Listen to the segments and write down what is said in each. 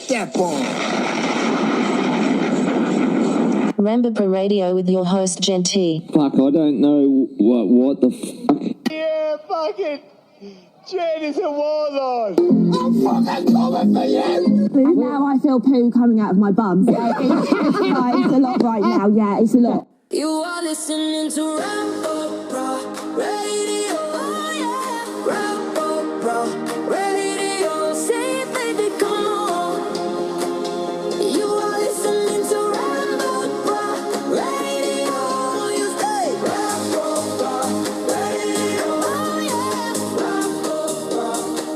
that ball. Rambo Radio with your host, Jen T. Fuck, I don't know what the fuck. Yeah, fucking Jen is a warlord. I'm fucking coming for you. Now I feel poo coming out of my bum. Yeah, it's a lot right now. Yeah, it's a lot. You are listening to Rambo Radio. Oh, yeah. Rambo Radio. Say, baby, come on. You are listening to Rambo Radio. You say Rambo Radio. Oh, yeah. Rambo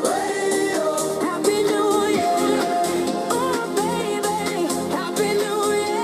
Radio. Happy New Year. Oh, baby. Happy New Year.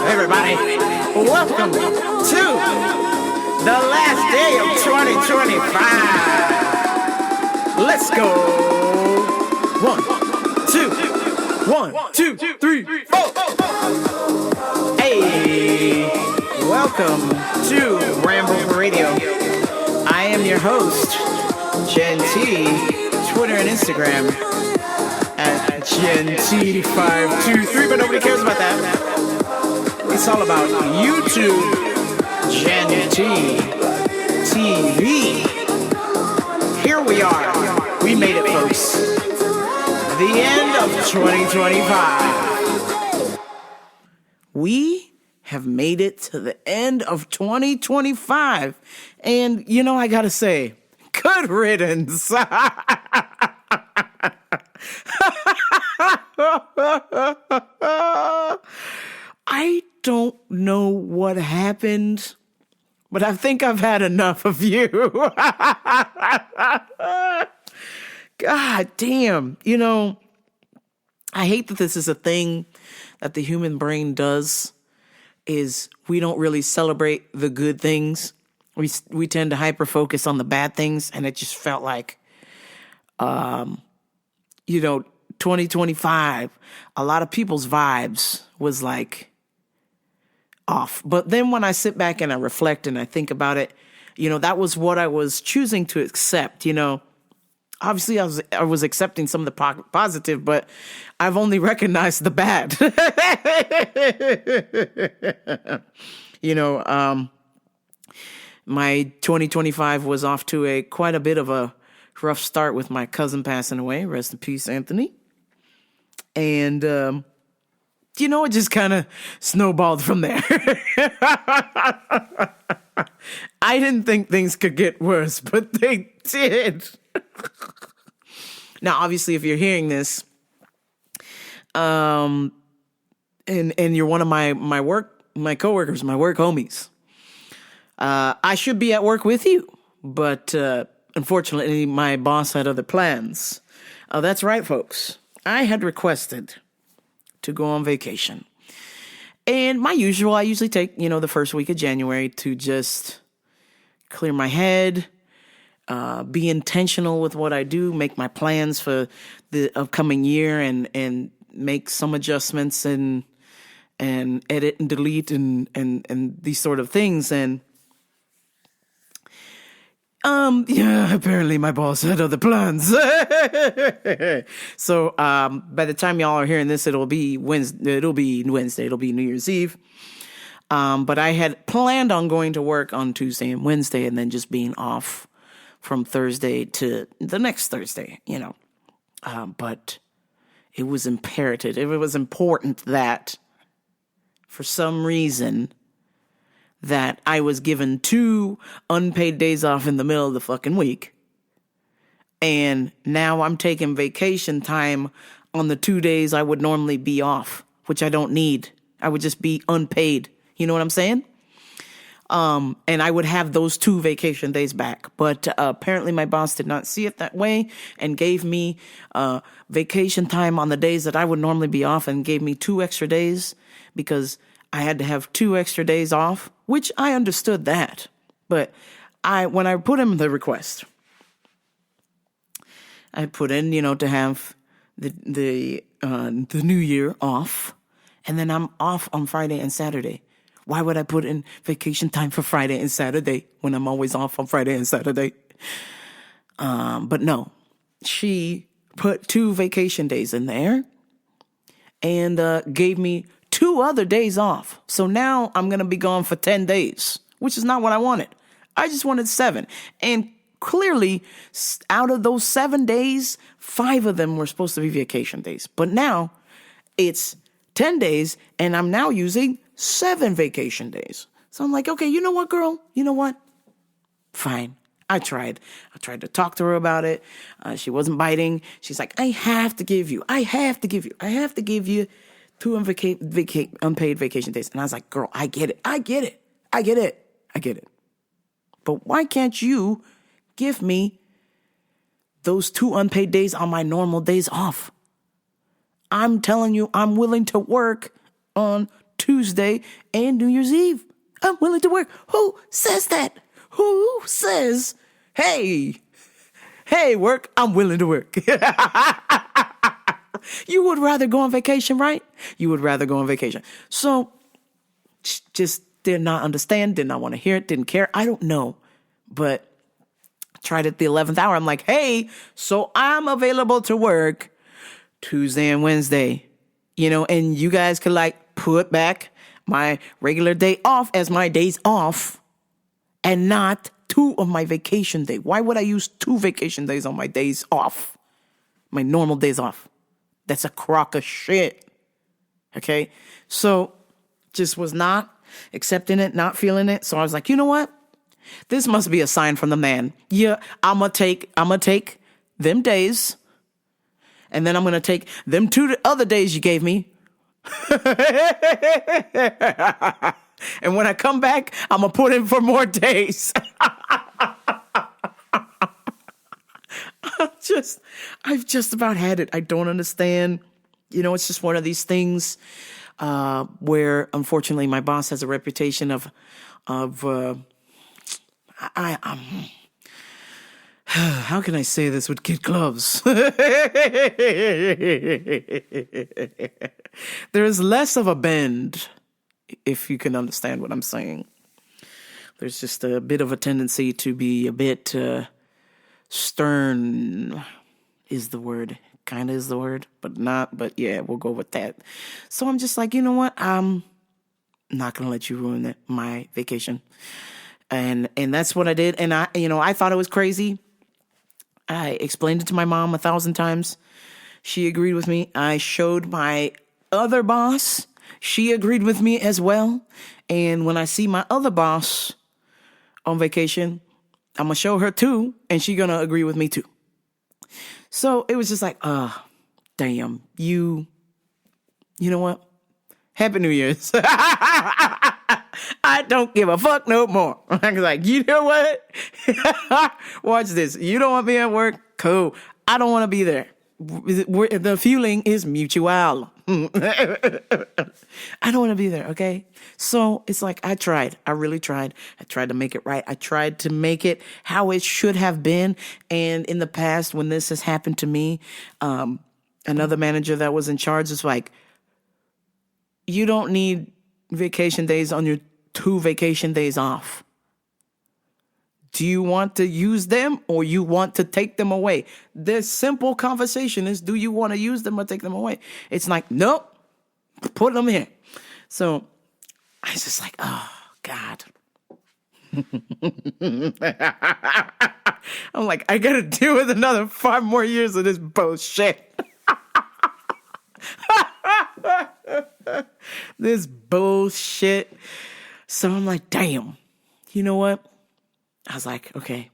Everybody, welcome to the last day of 2025. Let's go. 1, 2, 3, 4. Hey, welcome to Rambo Radio. I am your host, Jen T. Twitter and Instagram at GenT523, but nobody cares about that. It's all about YouTube, Jen T TV. Here we are. We made it, folks. The end of 2025. We have made it to the end of 2025. And, you know, I gotta say, good riddance. I don't know what happened, but I think I've had enough of you. God damn. You know, I hate that this is a thing that the human brain does, is we don't really celebrate the good things. We tend to hyper-focus on the bad things, and it just felt like, 2025, a lot of people's vibes was like off. But then when I sit back and I reflect and I think about it, you know, that was what I was choosing to accept, you know. Obviously, I was accepting some of the positive, but I've only recognized the bad. You know, my 2025 was off to quite a bit of a rough start with my cousin passing away. Rest in peace, Anthony. And, you know, it just kind of snowballed from there. I didn't think things could get worse, but they did. Now, obviously, if you're hearing this, and you're one of my coworkers, my work homies, I should be at work with you, but unfortunately, my boss had other plans. That's right, folks. I had requested to go on vacation. And I usually take, you know, the first week of January to just clear my head, be intentional with what I do, make my plans for the upcoming year, and make some adjustments and edit and delete and these sort of things. And Yeah, apparently my boss had other plans. So, by the time y'all are hearing this, it'll be Wednesday. It'll be New Year's Eve. But I had planned on going to work on Tuesday and Wednesday and then just being off from Thursday to the next Thursday, but it was imperative. It was important that for some reason that I was given 2 unpaid days off in the middle of the fucking week. And now I'm taking vacation time on the 2 days I would normally be off, which I don't need. I would just be unpaid. You know what I'm saying? And I would have those 2 vacation days back. But apparently my boss did not see it that way and gave me vacation time on the days that I would normally be off and gave me 2 extra days because I had to have 2 extra days off, which I understood that. But when I put in the request, I put in, to have the new year off, and then I'm off on Friday and Saturday. Why would I put in vacation time for Friday and Saturday when I'm always off on Friday and Saturday? But no, she put 2 vacation days in there and gave me 2 other days off. So now I'm going to be gone for 10 days, which is not what I wanted. I just wanted 7. And clearly, out of those 7 days, 5 of them were supposed to be vacation days. But now it's 10 days, and I'm now using 7 vacation days. So I'm like, okay, you know what, girl? You know what? Fine. I tried to talk to her about it. She wasn't biting. She's like, I have to give you 2 unpaid vacation days. And I was like, girl, I get it. But why can't you give me those 2 unpaid days on my normal days off? I'm telling you, I'm willing to work on Tuesday and New Year's Eve. I'm willing to work. Who says that? Who says, hey, work, I'm willing to work. You would rather go on vacation, right? You would rather go on vacation. So just did not understand, did not want to hear it, didn't care. I don't know. But tried at the 11th hour. I'm like, hey, so I'm available to work Tuesday and Wednesday, and you guys could put back my regular day off as my days off and not 2 of my vacation day. Why would I use 2 vacation days on my days off? My normal days off. That's a crock of shit. Okay? So just was not accepting it, not feeling it. So I was like, you know what? This must be a sign from the man. Yeah, I'm gonna take them days, and then I'm gonna take them 2 other days you gave me. And when I come back, I'm gonna put in for more days. I've just about had it. I don't understand. It's just one of these things where, unfortunately, my boss has a reputation of how can I say this with kid gloves? There's less of a bend, if you can understand what I'm saying. There's just a bit of a tendency to be a bit stern is the word. Kind of is the word, but not. But yeah, we'll go with that. So I'm just like, you know what? I'm not going to let you ruin my vacation. And that's what I did. And I thought it was crazy. I explained it to my mom 1,000 times. She agreed with me. I showed my other boss. She agreed with me as well. And when I see my other boss on vacation, I'm going to show her too. And she's going to agree with me too. So it was just like, damn, you know what? Happy New Year's. I don't give a fuck no more. I was like, you know what? Watch this. You don't want me at work? Cool. I don't want to be there. The feeling is mutual. I don't want to be there, okay? So it's like I tried. I really tried. I tried to make it right. I tried to make it how it should have been. And in the past, when this has happened to me, another manager that was in charge is like, you don't need vacation days on your 2 vacation days off. Do you want to use them or you want to take them away? The simple conversation is, do you want to use them or take them away? It's like, nope, put them here. So I was just like, oh, God. I'm like, I got to deal with another 5 more years of this bullshit. This bullshit. So I'm like, damn, you know what? I was like, okay,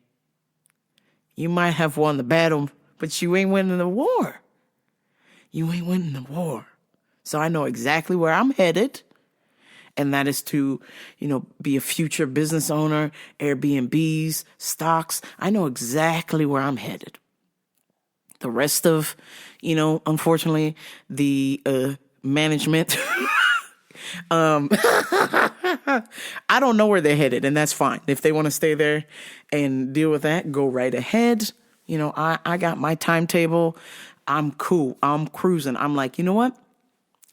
you might have won the battle, but you ain't winning the war. You ain't winning the war. So I know exactly where I'm headed. And that is to, be a future business owner, Airbnbs, stocks. I know exactly where I'm headed. The rest of, unfortunately, the management, I don't know where they're headed, and that's fine. If they want to stay there and deal with that, go right ahead. I got my timetable. I'm cool. I'm cruising. I'm like, you know what?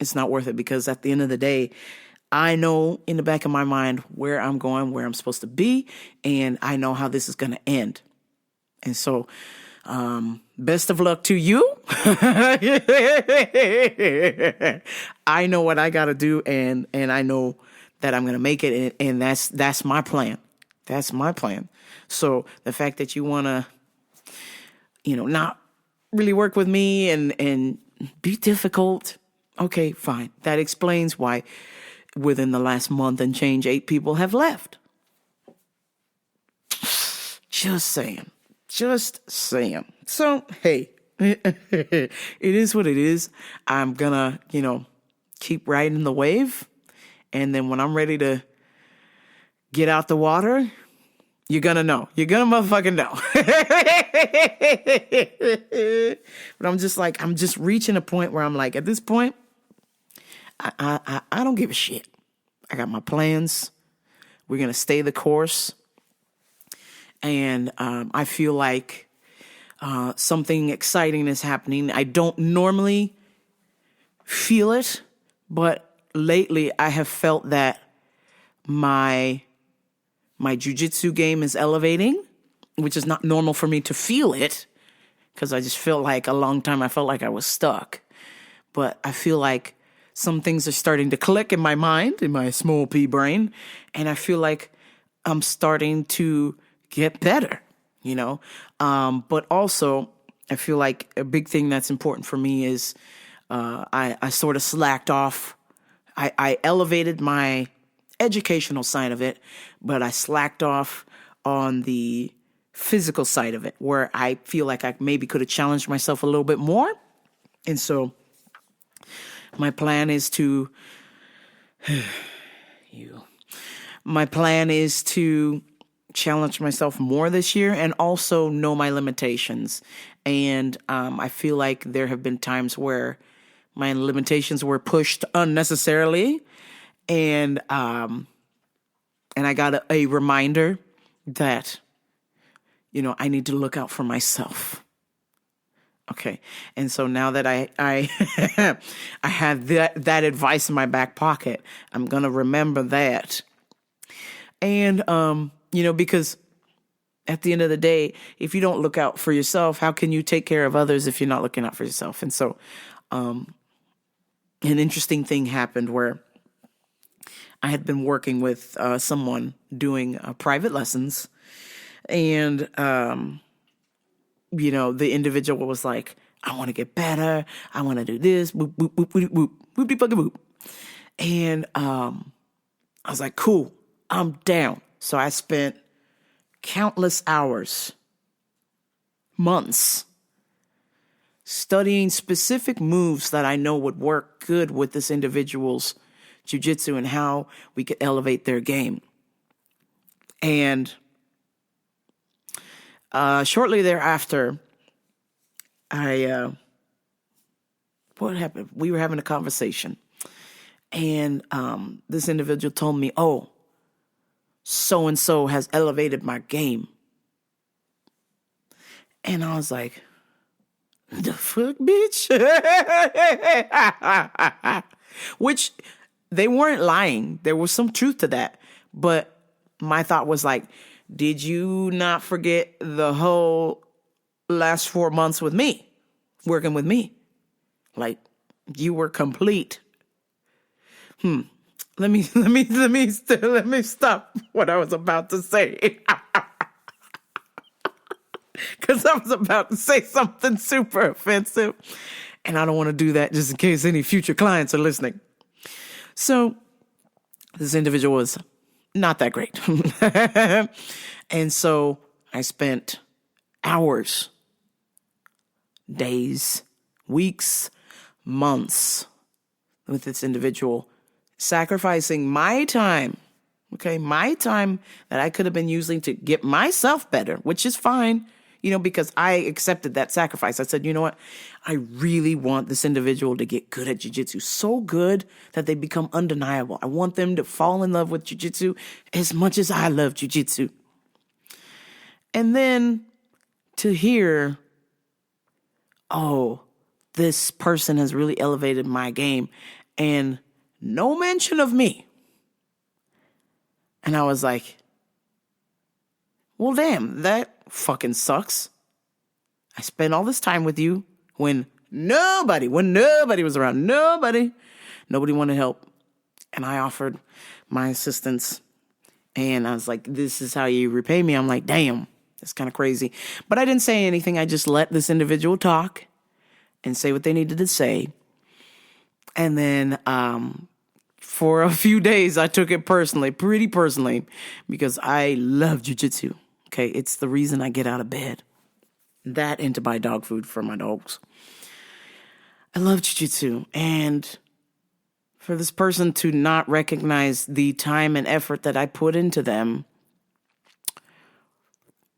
It's not worth it, because at the end of the day, I know in the back of my mind where I'm going, where I'm supposed to be, and I know how this is going to end. And so, best of luck to you. I know what I got to do, and I know that I'm going to make it, and that's my plan. That's my plan. So the fact that you want to, not really work with me and be difficult, okay, fine. That explains why within the last month and change, 8 people have left. Just saying. So, hey, it is what it is. I'm gonna, keep riding the wave. And then when I'm ready to get out the water, you're gonna know. You're gonna motherfucking know. But I'm just reaching a point where I'm like, at this point, I don't give a shit. I got my plans. We're going to stay the course. And I feel like something exciting is happening. I don't normally feel it, but lately I have felt that my jiu-jitsu game is elevating, which is not normal for me to feel it, because I just feel like a long time I felt like I was stuck. But I feel like some things are starting to click in my mind, in my small pea brain, and I feel like I'm starting to get better, But also, I feel like a big thing that's important for me is I sort of slacked off. I elevated my educational side of it, but I slacked off on the physical side of it, where I feel like I maybe could have challenged myself a little bit more. And so my plan is to challenge myself more this year, and also know my limitations. And I feel like there have been times where my limitations were pushed unnecessarily, and I got a reminder that I need to look out for myself. Okay. And so now that I I have that advice in my back pocket, I'm going to remember that. And because at the end of the day, if you don't look out for yourself, how can you take care of others if you're not looking out for yourself? And so an interesting thing happened where I had been working with someone doing private lessons, and the individual was like, I want to get better. I want to do this. Boop, boop, boop, boop, boop, boop, boop, boop. And I was like, cool, I'm down. So I spent countless hours, months, studying specific moves that I know would work good with this individual's jiu-jitsu and how we could elevate their game. And shortly thereafter, what happened? We were having a conversation, and this individual told me, oh, so-and-so has elevated my game. And I was like, the fuck, bitch? Which, they weren't lying. There was some truth to that. But my thought was like, did you not forget the whole last 4 months with me, working with me? Like, you were complete. Let me stop what I was about to say. Because I was about to say something super offensive. And I don't want to do that just in case any future clients are listening. So this individual was not that great. And so I spent hours, days, weeks, months with this individual, sacrificing my time, my time that I could have been using to get myself better, which is fine, because I accepted that sacrifice. I said, you know what? I really want this individual to get good at jiu-jitsu, so good that they become undeniable. I want them to fall in love with jiu-jitsu as much as I love jiu-jitsu. And then to hear, oh, this person has really elevated my game and no mention of me. And I was like, well, damn, that fucking sucks. I spent all this time with you when nobody was around. Nobody wanted help. And I offered my assistance. And I was like, this is how you repay me. I'm like, damn, that's kind of crazy. But I didn't say anything. I just let this individual talk and say what they needed to say. And then for a few days, I took it personally, pretty personally, because I love jiu-jitsu. Okay, it's the reason I get out of bed. That and to buy dog food for my dogs. I love jiu-jitsu. And for this person to not recognize the time and effort that I put into them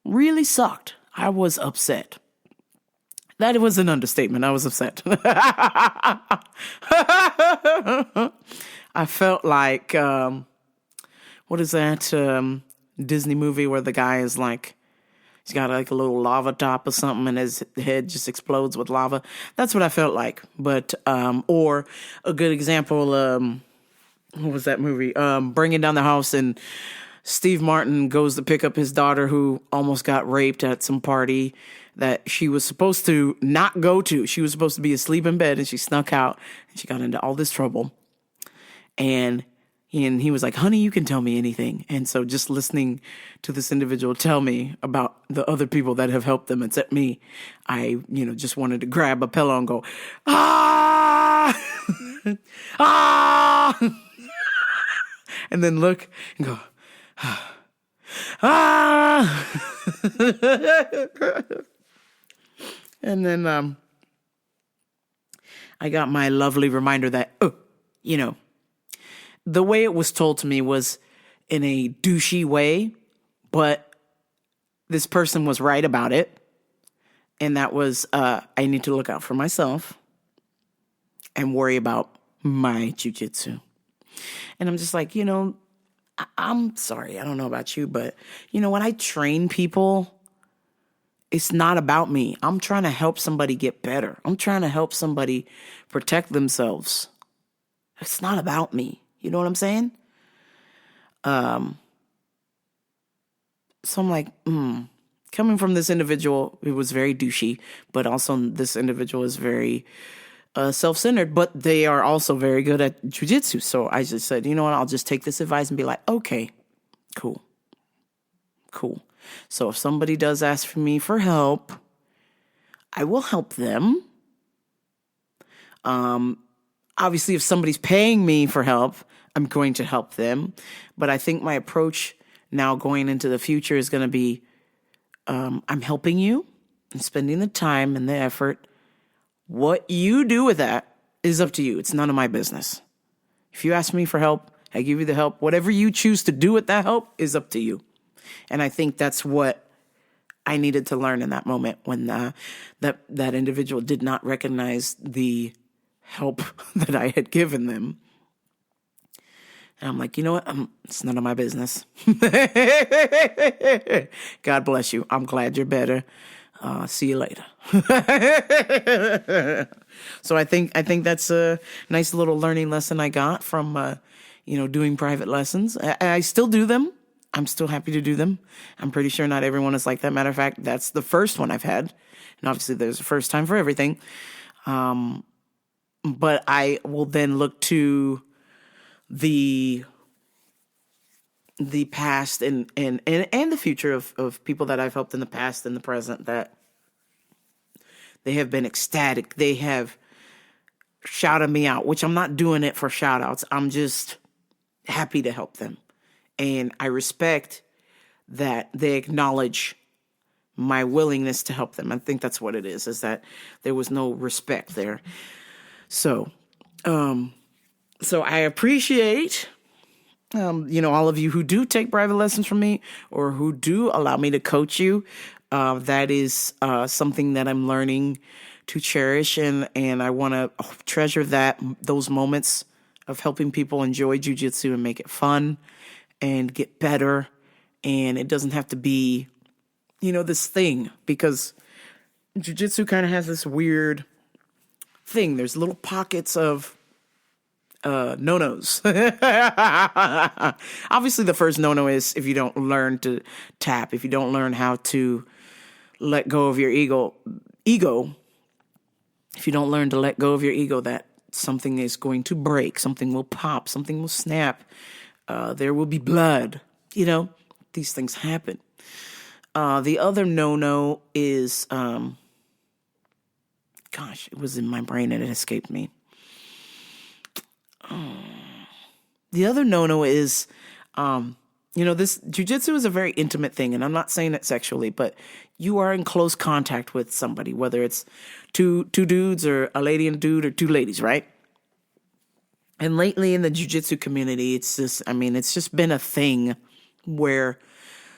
really sucked. I was upset. That was an understatement. I was upset. I felt like, what is that Disney movie where the guy is like, he's got like a little lava top or something and his head just explodes with lava. That's what I felt like. But, or a good example, what was that movie? Bringing Down the House, and Steve Martin goes to pick up his daughter who almost got raped at some party that she was supposed to not go to. She was supposed to be asleep in bed and she snuck out and she got into all this trouble. And he was like, honey, you can tell me anything. And so just listening to this individual tell me about the other people that have helped them except me, I, just wanted to grab a pillow and go, ah, ah, and then look and go, ah. And then I got my lovely reminder that, the way it was told to me was in a douchey way, but this person was right about it. And that was, I need to look out for myself and worry about my jiu-jitsu. And I'm just like, I'm sorry. I don't know about you, but when I train people, it's not about me. I'm trying to help somebody get better. I'm trying to help somebody protect themselves. It's not about me. You know what I'm saying? So I'm like, coming from this individual, it was very douchey, but also this individual is very self-centered, but they are also very good at jiu-jitsu. So I just said, you know what? I'll just take this advice and be like, okay, cool. So if somebody does ask for me for help, I will help them. Obviously, if somebody's paying me for help, I'm going to help them. But I think my approach now going into the future is going to be, I'm helping you and spending the time and the effort. What you do with that is up to you. It's none of my business. If you ask me for help, I give you the help. Whatever you choose to do with that help is up to you. And I think that's what I needed to learn in that moment when that individual did not recognize the help that I had given them. And I'm like, you know what? It's none of my business. God bless you. I'm glad you're better. See you later. So I think that's a nice little learning lesson I got from, doing private lessons. I still do them. I'm still happy to do them. I'm pretty sure not everyone is like that. Matter of fact, that's the first one I've had. And obviously there's a first time for everything. But I will then look to the past and the future of people that I've helped in the past and the present, that they have been ecstatic. They have shouted me out, which I'm not doing it for shout outs. I'm just happy to help them. And I respect that they acknowledge my willingness to help them. I think that's what it is that there was no respect there. So I appreciate, all of you who do take private lessons from me or who do allow me to coach you. That is something that I'm learning to cherish, and I want to treasure those moments of helping people enjoy jiu-jitsu and make it fun and get better. And it doesn't have to be, this thing, because jiu-jitsu kind of has this weird thing. There's little pockets of no-nos. Obviously, the first no-no is if you don't learn to tap, if you don't learn how to let go of your ego, if you don't learn to let go of your ego, that something is going to break, something will pop, something will snap, there will be blood. These things happen. The other no-no is, it was in my brain and it escaped me. The other no-no is, this jiu-jitsu is a very intimate thing, and I'm not saying it sexually, but you are in close contact with somebody, whether it's two dudes or a lady and a dude or two ladies, right? And lately in the jiu-jitsu community, it's just been a thing where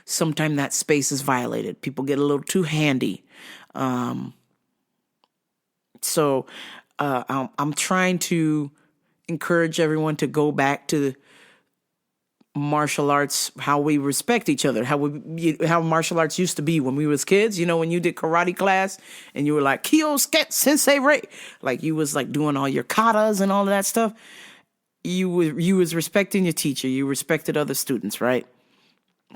sometimes that space is violated. People get a little too handy. So I'm trying to encourage everyone to go back to martial arts, how we respect each other, how martial arts used to be when we was kids. When you did karate class and you were like Kyosuke Sensei Ray, like you was like doing all your katas and all of that stuff. You was respecting your teacher. You respected other students, right?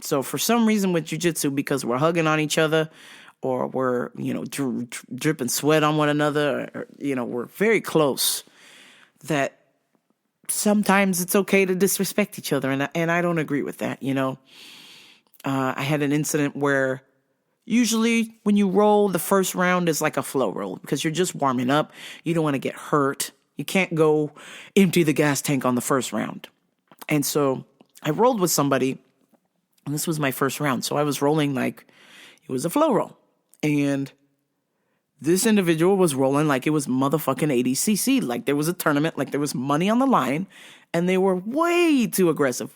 So for some reason with jiu-jitsu, because we're hugging on each other, or we're dripping sweat on one another, or we're very close, that sometimes it's okay to disrespect each other, and I don't agree with that. I had an incident where usually when you roll, the first round is like a flow roll because you're just warming up. You don't want to get hurt. You can't go empty the gas tank on the first round. And so I rolled with somebody, and this was my first round. So I was rolling like it was a flow roll, and this individual was rolling like it was motherfucking 80cc, like there was a tournament, like there was money on the line, and they were way too aggressive,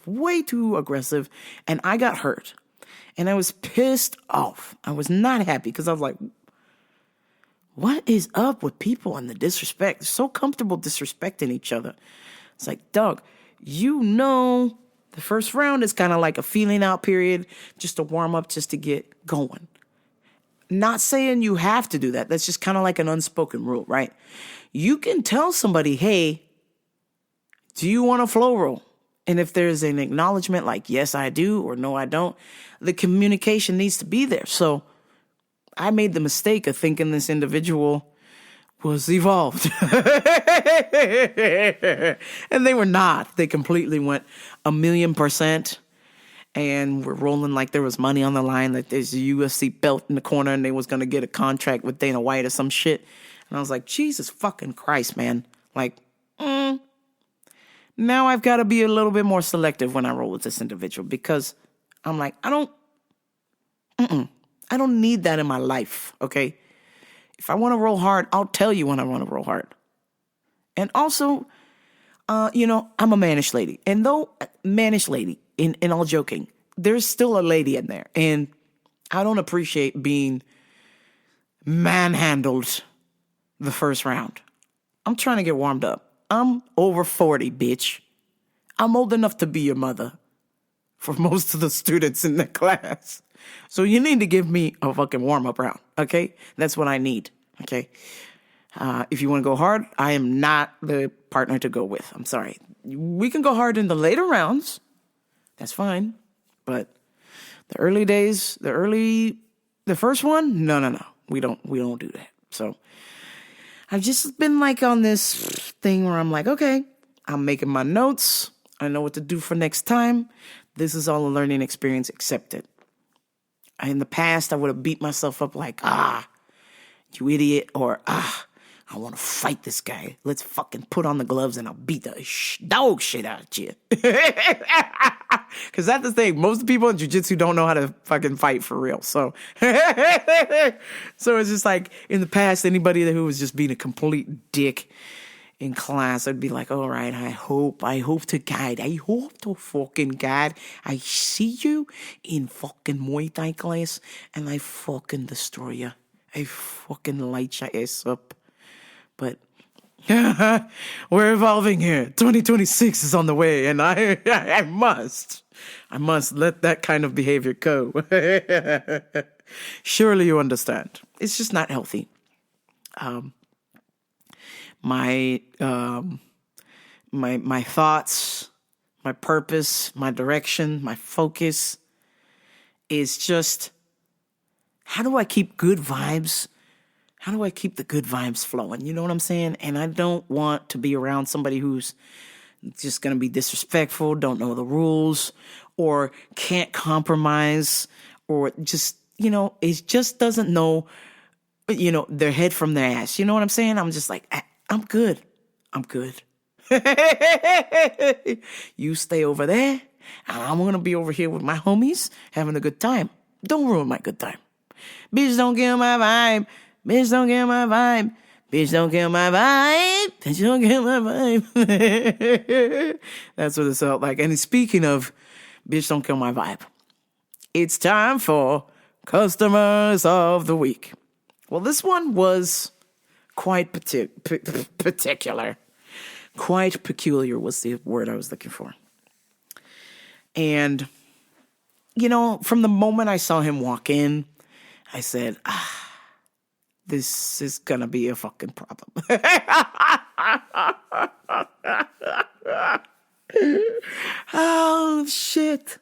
and I got hurt, and I was pissed off. I was not happy because I was like, what is up with people and the disrespect? They're so comfortable disrespecting each other. It's like, dog, the first round is kind of like a feeling out period, just to warm up, just to get going. Not saying you have to do that. That's just kind of like an unspoken rule, right? You can tell somebody, hey, do you want a flow roll? And if there's an acknowledgement like, yes, I do, or no, I don't, the communication needs to be there. So I made the mistake of thinking this individual was evolved. And they were not. They completely went 1,000,000%. And we're rolling like there was money on the line, like there's a UFC belt in the corner and they was going to get a contract with Dana White or some shit. And I was like, Jesus fucking Christ, man. Like, now I've got to be a little bit more selective when I roll with this individual, because I'm like, I don't need that in my life, okay? If I want to roll hard, I'll tell you when I want to roll hard. And also, I'm a mannish lady. And though mannish lady, in all joking, there's still a lady in there. And I don't appreciate being manhandled the first round. I'm trying to get warmed up. I'm over 40, bitch. I'm old enough to be your mother for most of the students in the class. So you need to give me a fucking warm-up round, okay? That's what I need, okay? If you want to go hard, I am not the partner to go with. I'm sorry. We can go hard in the later rounds. That's fine. But the early days, the first one, no. We don't do that. So I've just been like on this thing where I'm like, okay, I'm making my notes. I know what to do for next time. This is all a learning experience, accept it. In the past, I would have beat myself up like, you idiot, or I want to fight this guy. Let's fucking put on the gloves and I'll beat the dog shit out of you. Because that's the thing. Most people in jiu-jitsu don't know how to fucking fight for real. So, so it's just like in the past, anybody who was just being a complete dick in class, I'd be like, all right, I hope to fucking God, I see you in fucking Muay Thai class and I fucking destroy you. I fucking light your ass up. But we're evolving here. 2026 is on the way, and I must let that kind of behavior go. Surely you understand. It's just not healthy. My thoughts, my purpose, my direction, my focus is just, how do I keep good vibes? How do I keep the good vibes flowing? You know what I'm saying? And I don't want to be around somebody who's just going to be disrespectful, don't know the rules, or can't compromise, or just, it just doesn't know, their head from their ass. You know what I'm saying? I'm just like, I'm good. You stay over there, and I'm going to be over here with my homies having a good time. Don't ruin my good time. Bitch, don't kill my vibe. Bitch, don't kill my vibe. Bitch, don't kill my vibe. Bitch, don't kill my vibe. That's what it felt like. And speaking of bitch, don't kill my vibe, it's time for Customers of the Week. Well, this one was quite particular. Quite peculiar was the word I was looking for. And, from the moment I saw him walk in, I said, this is gonna be a fucking problem. Oh, shit.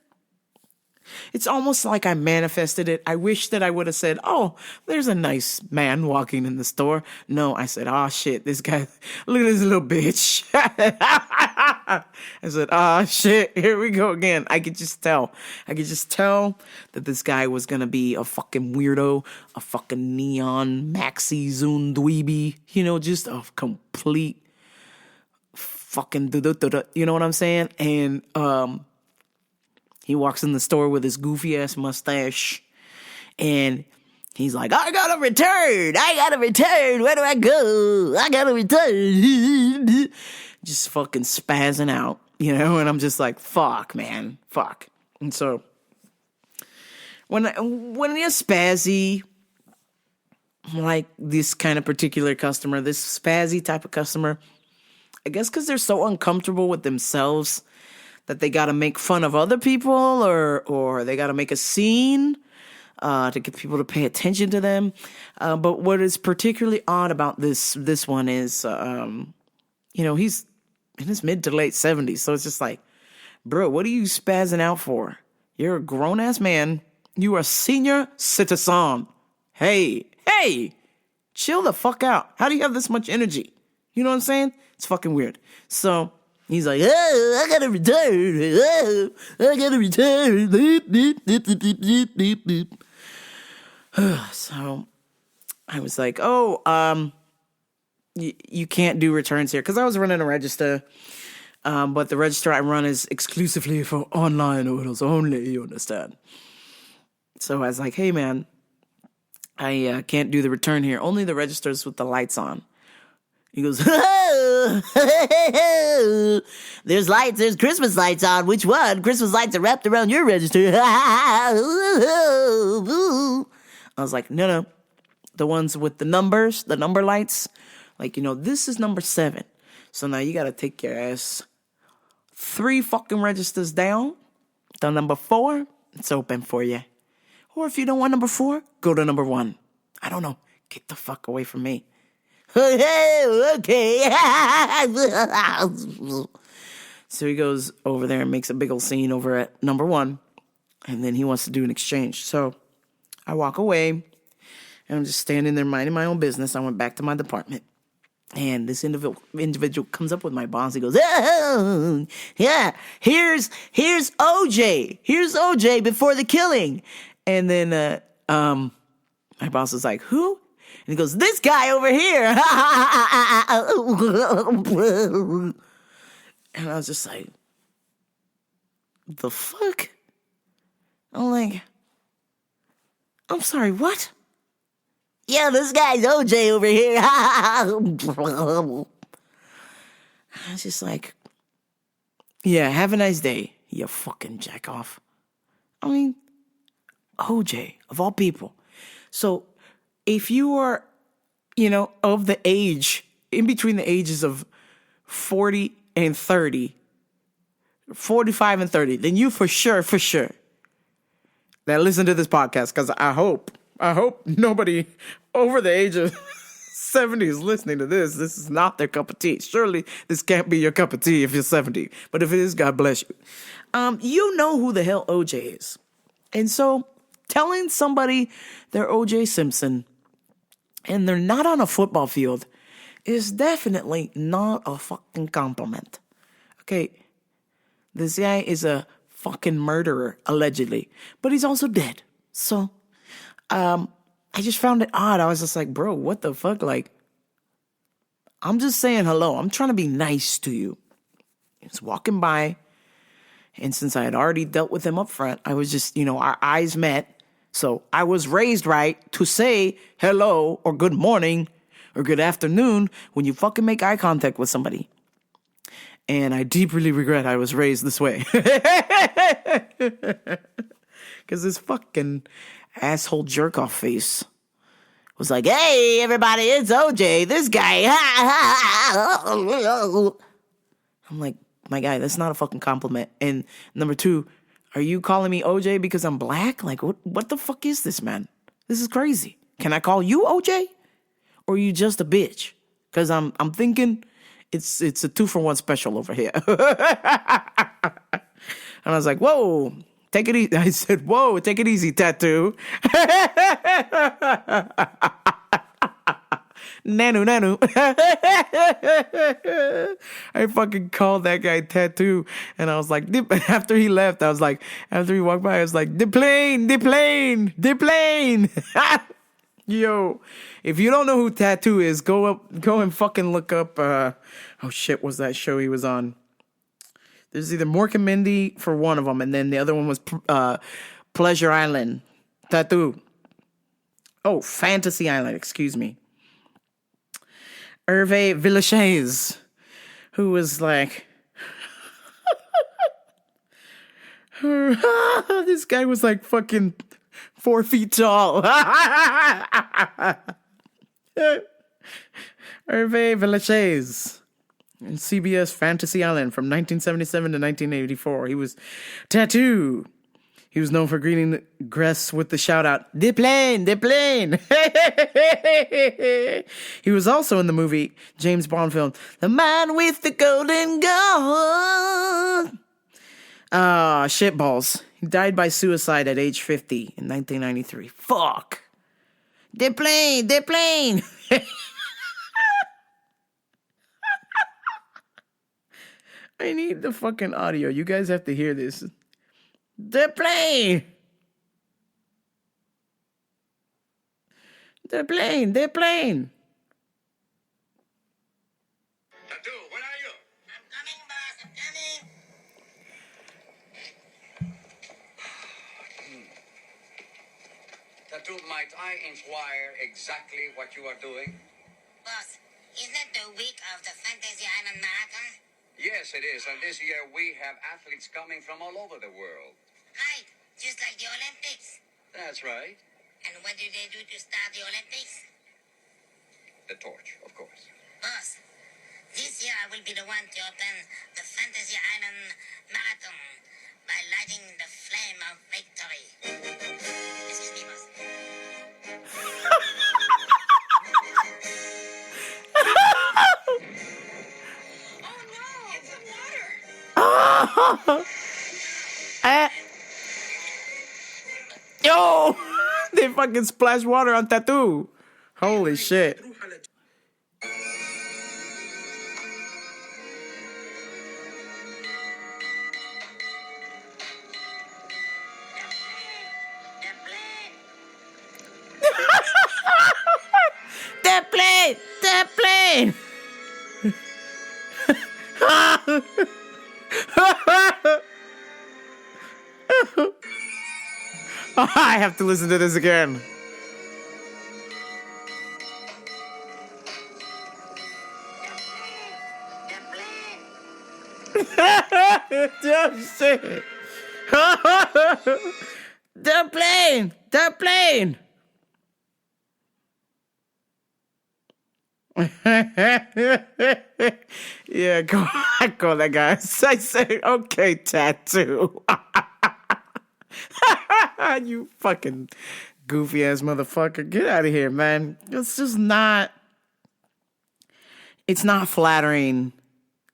It's almost like I manifested it. I wish that I would have said, oh, there's a nice man walking in the store. No, I said, oh, shit, this guy, look at this little bitch. I said, oh, shit, here we go again. I could just tell that this guy was going to be a fucking weirdo, a fucking neon maxi zoom dweeby, just a complete fucking you know what I'm saying? And, he walks in the store with his goofy ass mustache and he's like, I gotta return. Where do I go? I gotta return. Just fucking spazzing out, and I'm just like, fuck, man, fuck. And so when you're spazzy, like this kind of particular customer, this spazzy type of customer, I guess because they're so uncomfortable with themselves that they got to make fun of other people or they got to make a scene to get people to pay attention to them. But what is particularly odd about this one is, he's in his mid to late 70s. So it's just like, bro, what are you spazzing out for? You're a grown-ass man. You are a senior citizen. Hey, chill the fuck out. How do you have this much energy? You know what I'm saying? It's fucking weird. So he's like, oh, I gotta return. Oh, I gotta return. Beep, beep, beep, beep, beep, beep, beep, beep. So I was like, you can't do returns here. Because I was running a register. But the register I run is exclusively for online orders only, you understand? So I was like, hey, man, I can't do the return here. Only the registers with the lights on. He goes, oh, there's lights, there's Christmas lights on. Which one? Christmas lights are wrapped around your register. I was like, no. The ones with the numbers, the number lights. Like, this is number 7. So now you got to take your ass 3 fucking registers down. The number 4, it's open for you. Or if you don't want number 4, go to number 1. I don't know. Get the fuck away from me. Okay. So he goes over there and makes a big old scene over at number 1. And then he wants to do an exchange. So I walk away, and I'm just standing there minding my own business. I went back to my department. And this individual comes up with my boss. He goes, "Oh, yeah, here's OJ. Here's OJ before the killing." And then my boss is like, "Who?" And he goes, "This guy over here." And I was just like, the fuck? I'm like, I'm sorry, what? Yeah, this guy's OJ over here. I was just like, yeah, have a nice day, you fucking jack off. I mean, OJ, of all people. So if you are, of the age, in between the ages of 40 and 30, 45 and 30, then you for sure, that listen to this podcast, because I hope nobody over the age of 70 is listening to this. This is not their cup of tea. Surely this can't be your cup of tea if you're 70. But if it is, God bless you. You know who the hell OJ is. And so telling somebody they're OJ Simpson and they're not on a football field is definitely not a fucking compliment. Okay, this guy is a fucking murderer, allegedly. But he's also dead. So, I just found it odd. I was just like, bro, what the fuck? Like, I'm just saying hello. I'm trying to be nice to you. He's walking by. And since I had already dealt with him up front, I was just, our eyes met. So I was raised right to say hello or good morning or good afternoon when you fucking make eye contact with somebody. And I deeply regret I was raised this way. Because this fucking asshole jerk-off face was like, "Hey, everybody, it's OJ, this guy." I'm like, my guy, that's not a fucking compliment. And number two, are you calling me OJ because I'm black? Like, what the fuck is this, man? This is crazy. Can I call you OJ? Or are you just a bitch? Because I'm thinking it's a 2-for-1 special over here. And I was like, whoa, take it easy. I said, whoa, take it easy, Tattoo. Nanu. I fucking called that guy Tattoo. And I was like, after he left, after he walked by, I was like, the plane. Yo, if you don't know who Tattoo is, go and fucking look up, oh shit, what's that show he was on? There's either Mork and Mindy for one of them, and then the other one was Pleasure Island. Tattoo. Oh, Fantasy Island, excuse me. Hervé Villechaize, who was like, this guy was like fucking 4 feet tall. Hervé Villechaize in CBS Fantasy Island from 1977 to 1984. He was Tattoo. He was known for greeting guests with the shout out, "The plane." He was also in the movie James Bond film, The Man with the Golden Gun. Shitballs. He died by suicide at age 50 in 1993. Fuck. The plane. I need the fucking audio. You guys have to hear this. The plane. Tattoo, where are you? I'm coming, boss. I'm coming. Tattoo, might I inquire exactly what you are doing? Boss, isn't it the week of the Fantasy Island Marathon? Yes, it is. And this year we have athletes coming from all over the world. Right, just like the Olympics. That's right. And what do they do to start the Olympics? The torch, of course. Boss, this year I will be the one to open the Fantasy Island Marathon by lighting the flame of victory. Excuse me, boss. Oh no, it's the water. fucking splash water on tattoo. Holy shit. That plane. I have to listen to this again. Oh, shit. The plane. Yeah, I call that guy. I say, okay, tattoo. You fucking goofy ass motherfucker. Get out of here, man. It's not flattering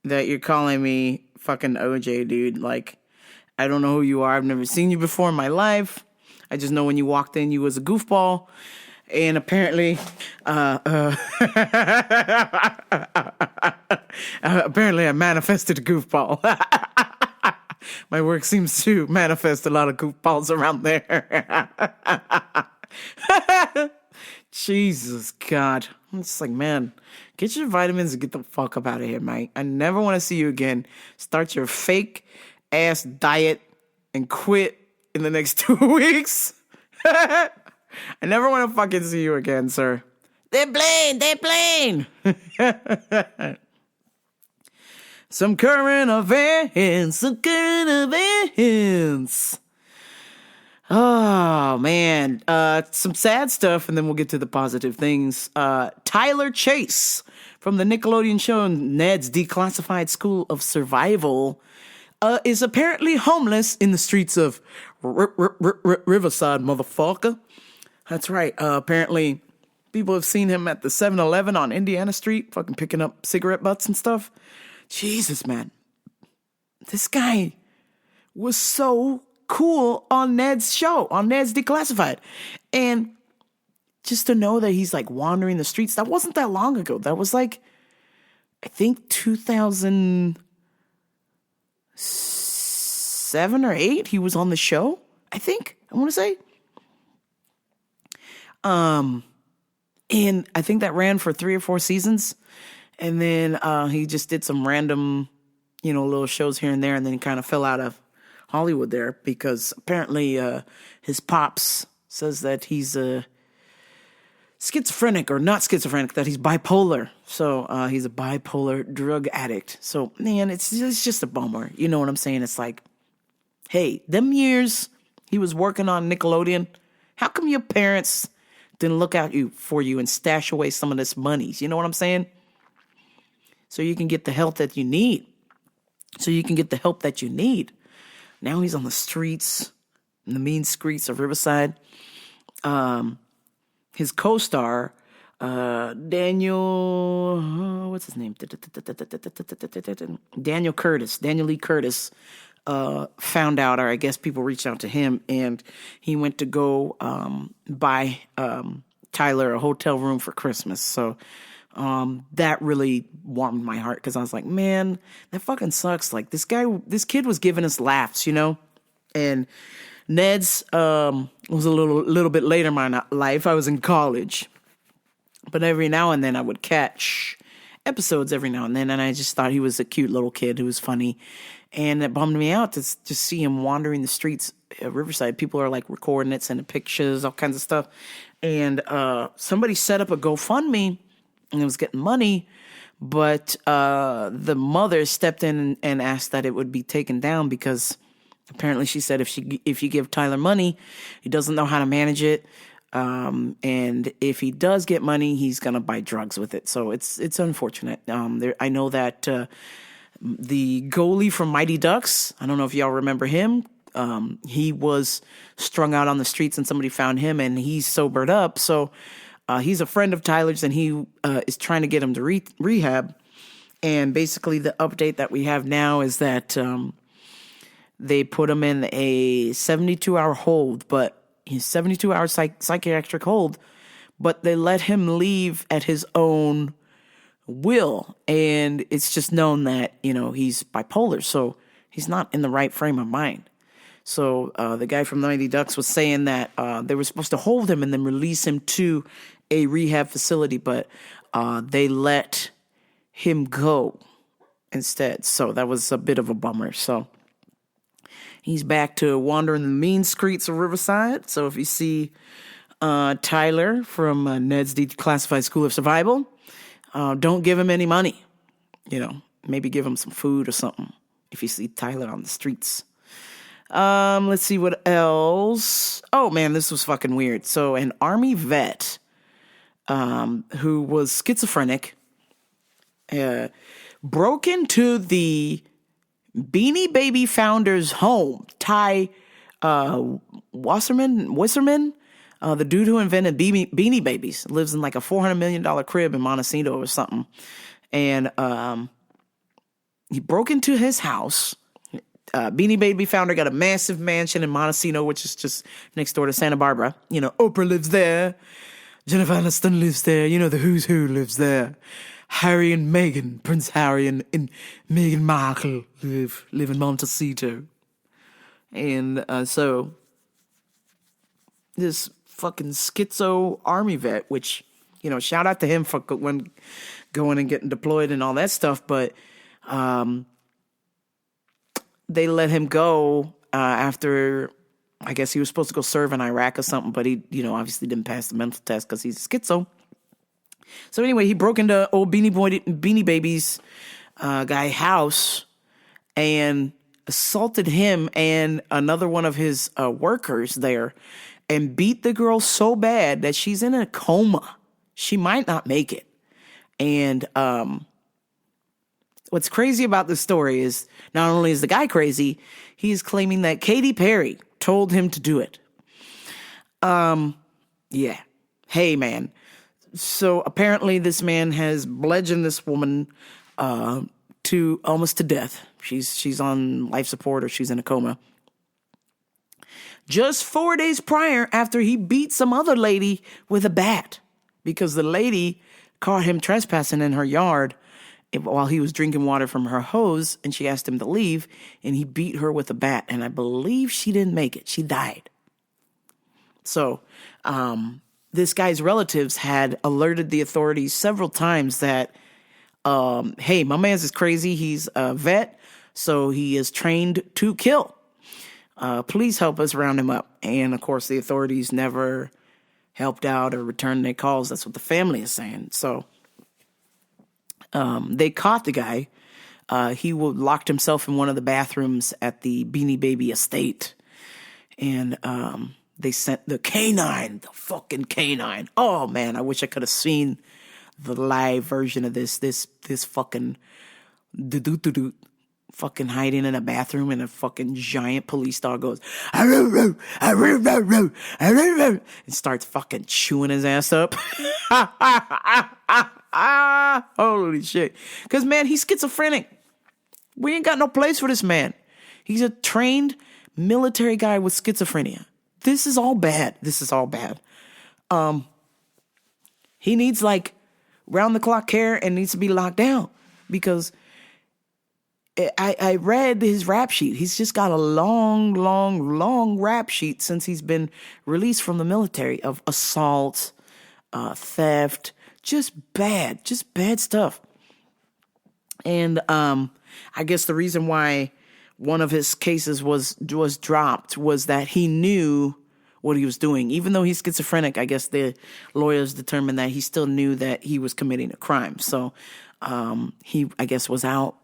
that you're calling me fucking OJ, dude. Like, I don't know who you are. I've never seen you before in my life. I just know when you walked in, you was a goofball. And apparently, apparently I manifested a goofball. My work seems to manifest a lot of goofballs around there. Jesus God. I'm just like, man, get your vitamins and get the fuck up out of here, mate. I never want to see you again. Start your fake ass diet and quit in the next 2 weeks. I never want to fucking see you again, sir. They're playing. Some current events. Oh, man. Some sad stuff, and then we'll get to the positive things. Tyler Chase from the Nickelodeon show Ned's Declassified School of Survival is apparently homeless in the streets of Riverside, motherfucker. That's right. Apparently, people have seen him at the 7-Eleven on Indiana Street, fucking picking up cigarette butts and stuff. Jesus, man. This guy was so cool on Ned's show, on Ned's Declassified. And just to know that he's like wandering the streets, that wasn't that long ago. That was like, I think 2007 or 8, he was on the show, I think, I want to say. And I think that ran for 3 or 4 seasons. And then he just did some random, little shows here and there, and then he kind of fell out of Hollywood there because apparently his pops says that he's schizophrenic, or not schizophrenic, that he's bipolar. So he's a bipolar drug addict. So, man, it's just a bummer. You know what I'm saying? It's like, hey, them years he was working on Nickelodeon, how come your parents didn't look out for you and stash away some of this money? You know what I'm saying? So you can get the help that you need. Now he's on the streets, in the mean streets of Riverside. His co-star, Daniel, what's his name? Daniel Lee Curtis, found out, or I guess people reached out to him, and he went to go buy Tyler a hotel room for Christmas. So that really warmed my heart, because I was like, man, that fucking sucks. Like, this kid was giving us laughs, and Ned's was a little bit later in my life. I was in college, but every now and then I would catch episodes every now and then, and I just thought he was a cute little kid who was funny, and it bummed me out to just see him wandering the streets at Riverside. People are like recording it, sending pictures, all kinds of stuff, and somebody set up a GoFundMe, and it was getting money, but the mother stepped in and asked that it would be taken down, because apparently she said if you give Tyler money, he doesn't know how to manage it, and if he does get money, he's gonna buy drugs with it. So it's unfortunate. I know that the goalie from Mighty Ducks, I don't know if y'all remember him. He was strung out on the streets, and somebody found him, and he's sobered up. So he's a friend of Tyler's, and he is trying to get him to rehab. And basically the update that we have now is that they put him in a 72-hour hold, but He's 72-hour psychiatric hold, but they let him leave at his own will. And it's just known that, he's bipolar, so he's not in the right frame of mind. So the guy from 90 Ducks was saying that they were supposed to hold him and then release him to a rehab facility, but they let him go instead. So that was a bit of a bummer. So he's back to wandering the mean streets of Riverside. So if you see Tyler from Ned's Declassified School of Survival, don't give him any money. Maybe give him some food or something if you see Tyler on the streets. Let's see what else. Oh man, this was fucking weird. So an Army vet who was schizophrenic broke into the Beanie Baby founder's home. Ty Wisserman, the dude who invented Beanie Babies, lives in like a $400 million crib in Montecito or something. And he broke into his house. Beanie Baby founder got a massive mansion in Montecito, which is just next door to Santa Barbara. Oprah lives there. Jennifer Aniston lives there. The who's who lives there. Harry and Meghan, Prince Harry and Meghan Markle live in Montecito. And so this fucking schizo army vet, which, shout out to him for when going and getting deployed and all that stuff, but they let him go after, I guess he was supposed to go serve in Iraq or something, but he, obviously didn't pass the mental test because he's schizo. So anyway, he broke into old Beanie Babies guy house and assaulted him and another one of his workers there and beat the girl so bad that she's in a coma. She might not make it. And what's crazy about this story is not only is the guy crazy, he's claiming that Katy Perry told him to do it. Yeah. Hey, man. So apparently this man has bludgeoned this woman to almost to death. She's on life support or she's in a coma. Just 4 days prior, after he beat some other lady with a bat because the lady caught him trespassing in her yard while he was drinking water from her hose, and she asked him to leave, and he beat her with a bat, and I believe she didn't make it. She died. So, this guy's relatives had alerted the authorities several times that, hey, my man's is crazy. He's a vet, so he is trained to kill. Please help us round him up. And, of course, the authorities never helped out or returned their calls. That's what the family is saying. So, they caught the guy. He locked himself in one of the bathrooms at the Beanie Baby estate. And they sent the fucking canine. Oh, man, I wish I could have seen the live version of this fucking fucking hiding in a bathroom and a fucking giant police dog goes, and starts fucking chewing his ass up. Holy shit. Because, man, he's schizophrenic. We ain't got no place for this man. He's a trained military guy with schizophrenia. This is all bad. He needs, like, round-the-clock care and needs to be locked down because I read his rap sheet. He's just got a long rap sheet since he's been released from the military of assault, theft, just bad stuff. And I guess the reason why one of his cases was dropped was that he knew what he was doing. Even though he's schizophrenic, I guess the lawyers determined that he still knew that he was committing a crime. So he, I guess, was out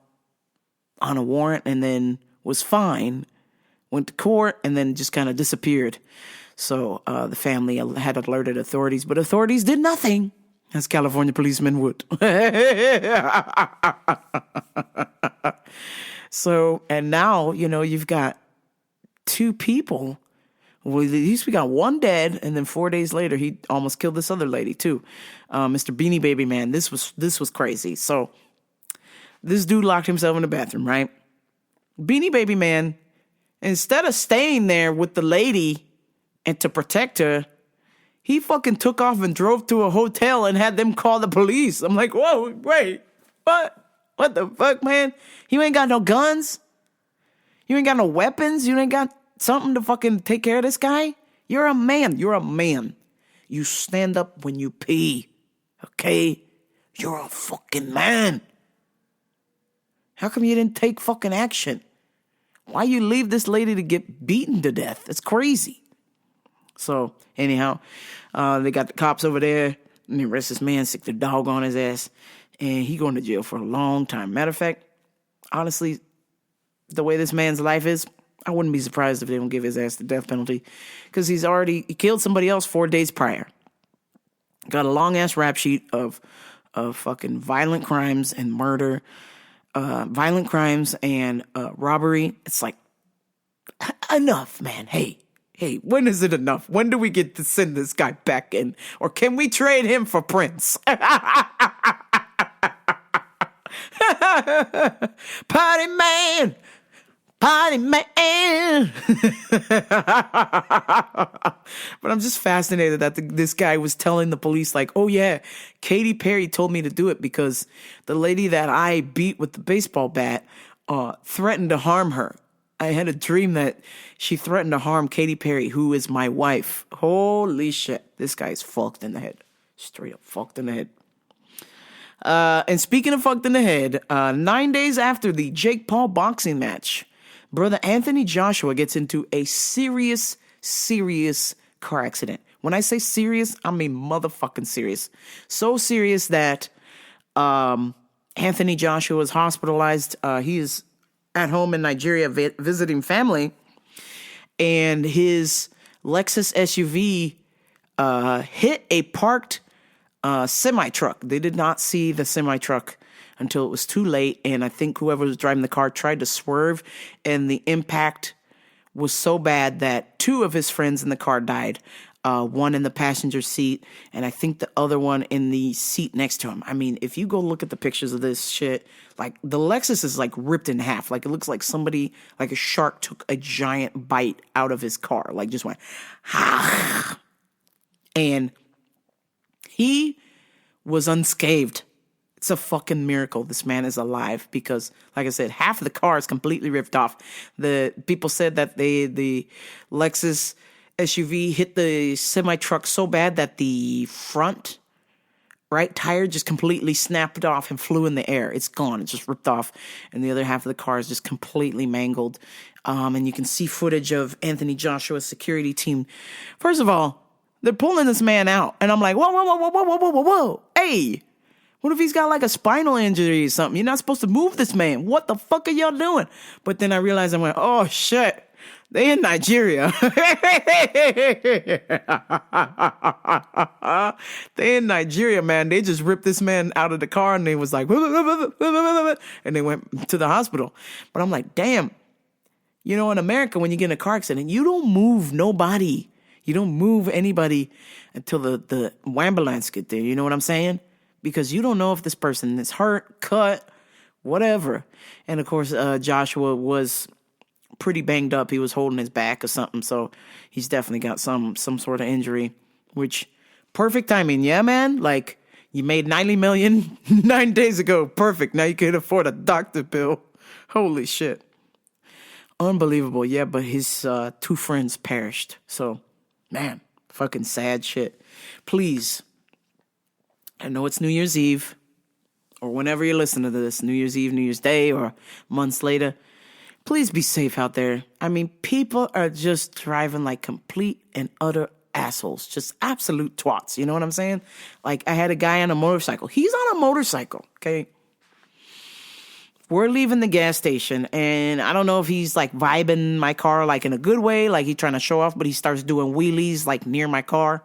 on a warrant and then was fine, went to court, and then just kind of disappeared. So the family had alerted authorities, but authorities did nothing, as California policemen would. So, and now, you've got two people. Well, at least we got one dead, and then 4 days later, he almost killed this other lady too. Mr. Beanie Baby Man, this was crazy. So, this dude locked himself in the bathroom, right? Beanie Baby Man, instead of staying there with the lady And to protect her, he fucking took off and drove to a hotel and had them call the police. I'm like, whoa, wait, what? What the fuck, man? You ain't got no guns? You ain't got no weapons? You ain't got something to fucking take care of this guy? You're a man. You're a man. You stand up when you pee, okay? You're a fucking man. How come you didn't take fucking action? Why you leave this lady to get beaten to death? That's crazy. So, anyhow, they got the cops over there, and they arrest this man, stick the dog on his ass, and he going to jail for a long time. Matter of fact, honestly, the way this man's life is, I wouldn't be surprised if they don't give his ass the death penalty, because he killed somebody else 4 days prior. Got a long-ass rap sheet of fucking violent crimes and murder, violent crimes and robbery. It's like, enough, man. Hey, when is it enough? When do we get to send this guy back in? Or can we trade him for Prince? Party man! Party man! But I'm just fascinated that this guy was telling the police, like, oh yeah, Katy Perry told me to do it because the lady that I beat with the baseball bat threatened to harm her. I had a dream that she threatened to harm Katy Perry, who is my wife. Holy shit. This guy's fucked in the head. Straight up fucked in the head. And speaking of fucked in the head, 9 days after the Jake Paul boxing match, brother Anthony Joshua gets into a serious car accident. When I say serious, I mean motherfucking serious. So serious that Anthony Joshua was hospitalized. He is at home in Nigeria visiting family, and his Lexus SUV hit a parked semi-truck. They did not see the semi-truck until it was too late, and I think whoever was driving the car tried to swerve, and the impact was so bad that 2 of his friends in the car died. One in the passenger seat, and I think the other one in the seat next to him. I mean, if you go look at the pictures of this shit, like, the Lexus is, like, ripped in half. Like, it looks like somebody, like a shark took a giant bite out of his car. Like, just went, ha. And he was unscathed. It's a fucking miracle this man is alive because, like I said, half of the car is completely ripped off. The people said that the Lexus SUV hit the semi-truck so bad that the front right tire just completely snapped off and flew in the air. It's gone. It's just ripped off. And the other half of the car is just completely mangled. And you can see footage of Anthony Joshua's security team. First of all, they're pulling this man out. And I'm like, whoa. Hey, what if he's got like a spinal injury or something? You're not supposed to move this man. What the fuck are y'all doing? But then I realized, I went, oh shit. They in Nigeria. They in Nigeria, man. They just ripped this man out of the car and they was like, and they went to the hospital. But I'm like, damn. You know, in America, when you get in a car accident, you don't move nobody. You don't move anybody until the ambulance get there. You know what I'm saying? Because you don't know if this person is hurt, cut, whatever. And of course, Joshua was pretty banged up. He was holding his back or something, so he's definitely got some sort of injury, which, perfect timing. Yeah, man, like, you made $90 million 9 days ago. Perfect. Now you can afford a doctor bill. Holy shit. Unbelievable. Yeah, but his 2 friends perished. So, man, fucking sad shit. Please, I know it's New Year's Eve, or whenever you listen to this, New Year's Eve, New Year's Day, or months later, please be safe out there. I mean, people are just driving like complete and utter assholes. Just absolute twats. You know what I'm saying? Like, I had a guy on a motorcycle. He's on a motorcycle, okay? We're leaving the gas station, and I don't know if he's, like, vibing my car, like, in a good way, like he's trying to show off, but he starts doing wheelies, like, near my car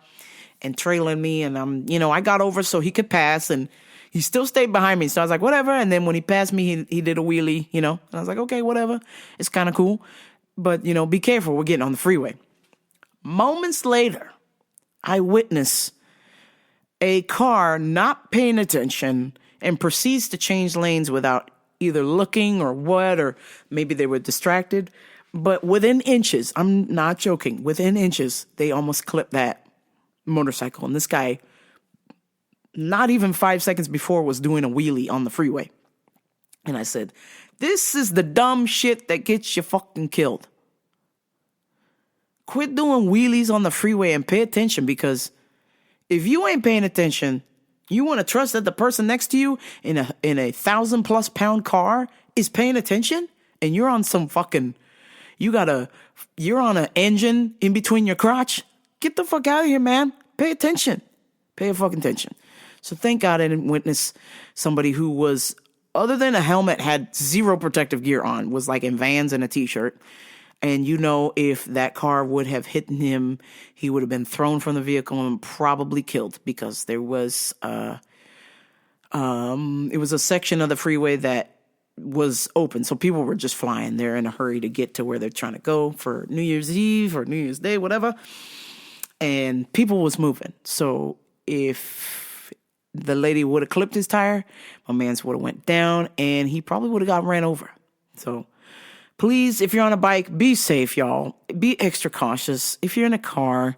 and trailing me, and I got over so he could pass, and he still stayed behind me. So I was like, whatever. And then when he passed me, he did a wheelie, and I was like, okay, whatever. It's kind of cool. But, be careful. We're getting on the freeway. Moments later, I witness a car not paying attention and proceeds to change lanes without either looking or what, or maybe they were distracted. But within inches, I'm not joking, within inches, they almost clipped that motorcycle. And this guy, not even 5 seconds before, was doing a wheelie on the freeway. And I said, this is the dumb shit that gets you fucking killed. Quit doing wheelies on the freeway and pay attention, because if you ain't paying attention, you want to trust that the person next to you in a 1,000+ pound car is paying attention, and you're on some fucking, you're on an engine in between your crotch. Get the fuck out of here, man. Pay attention. Pay fucking attention. So thank God I didn't witness somebody who was, other than a helmet, had zero protective gear on, was like in Vans and a t-shirt. And if that car would have hit him, he would have been thrown from the vehicle and probably killed, because there was it was a section of the freeway that was open. So people were just flying there in a hurry to get to where they're trying to go for New Year's Eve or New Year's Day, whatever. And people was moving. So if the lady would have clipped his tire, my man's would have went down and he probably would have got ran over. So please, if you're on a bike, be safe, y'all. Be extra cautious. If you're in a car,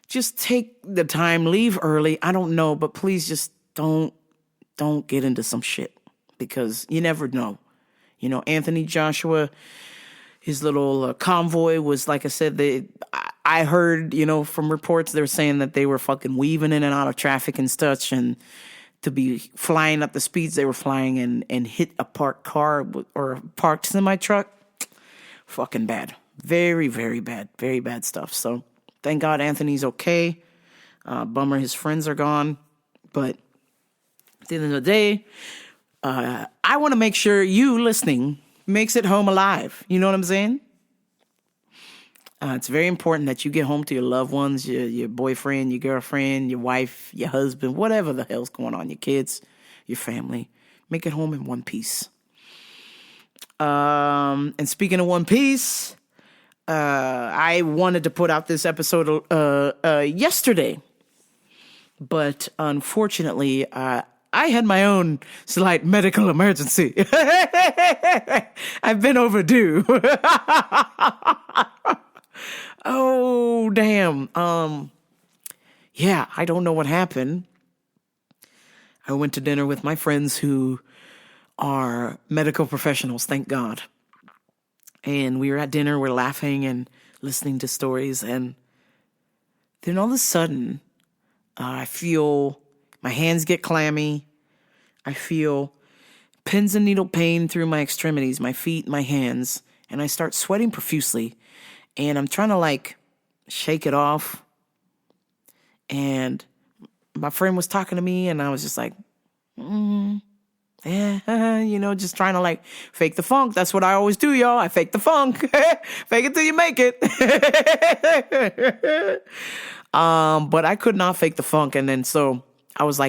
just take the time, leave early. I don't know, but please just don't get into some shit, because you never know. Anthony Joshua, his little convoy was, like I said, I heard, from reports, they were saying that they were fucking weaving in and out of traffic and such, and to be flying at the speeds they were flying and hit a parked car or a parked semi-truck. Fucking bad. Very, very bad. Very bad stuff. So thank God Anthony's okay. Bummer his friends are gone. But at the end of the day, I want to make sure you listening makes it home alive. You know what I'm saying? It's very important that you get home to your loved ones, your boyfriend, your girlfriend, your wife, your husband, whatever the hell's going on, your kids, your family. Make it home in one piece. And speaking of one piece, I wanted to put out this episode yesterday, but unfortunately, I had my own slight medical emergency. I've been overdue. Oh, damn. Yeah, I don't know what happened. I went to dinner with my friends who are medical professionals, thank God. And we were at dinner, we're laughing and listening to stories. And then all of a sudden, I feel my hands get clammy. I feel pins and needle pain through my extremities, my feet, my hands. And I start sweating profusely. And I'm trying to shake it off. And my friend was talking to me and I was just like, just trying to fake the funk. That's what I always do, y'all. I fake the funk. Fake it till you make it. But I could not fake the funk. And then so I was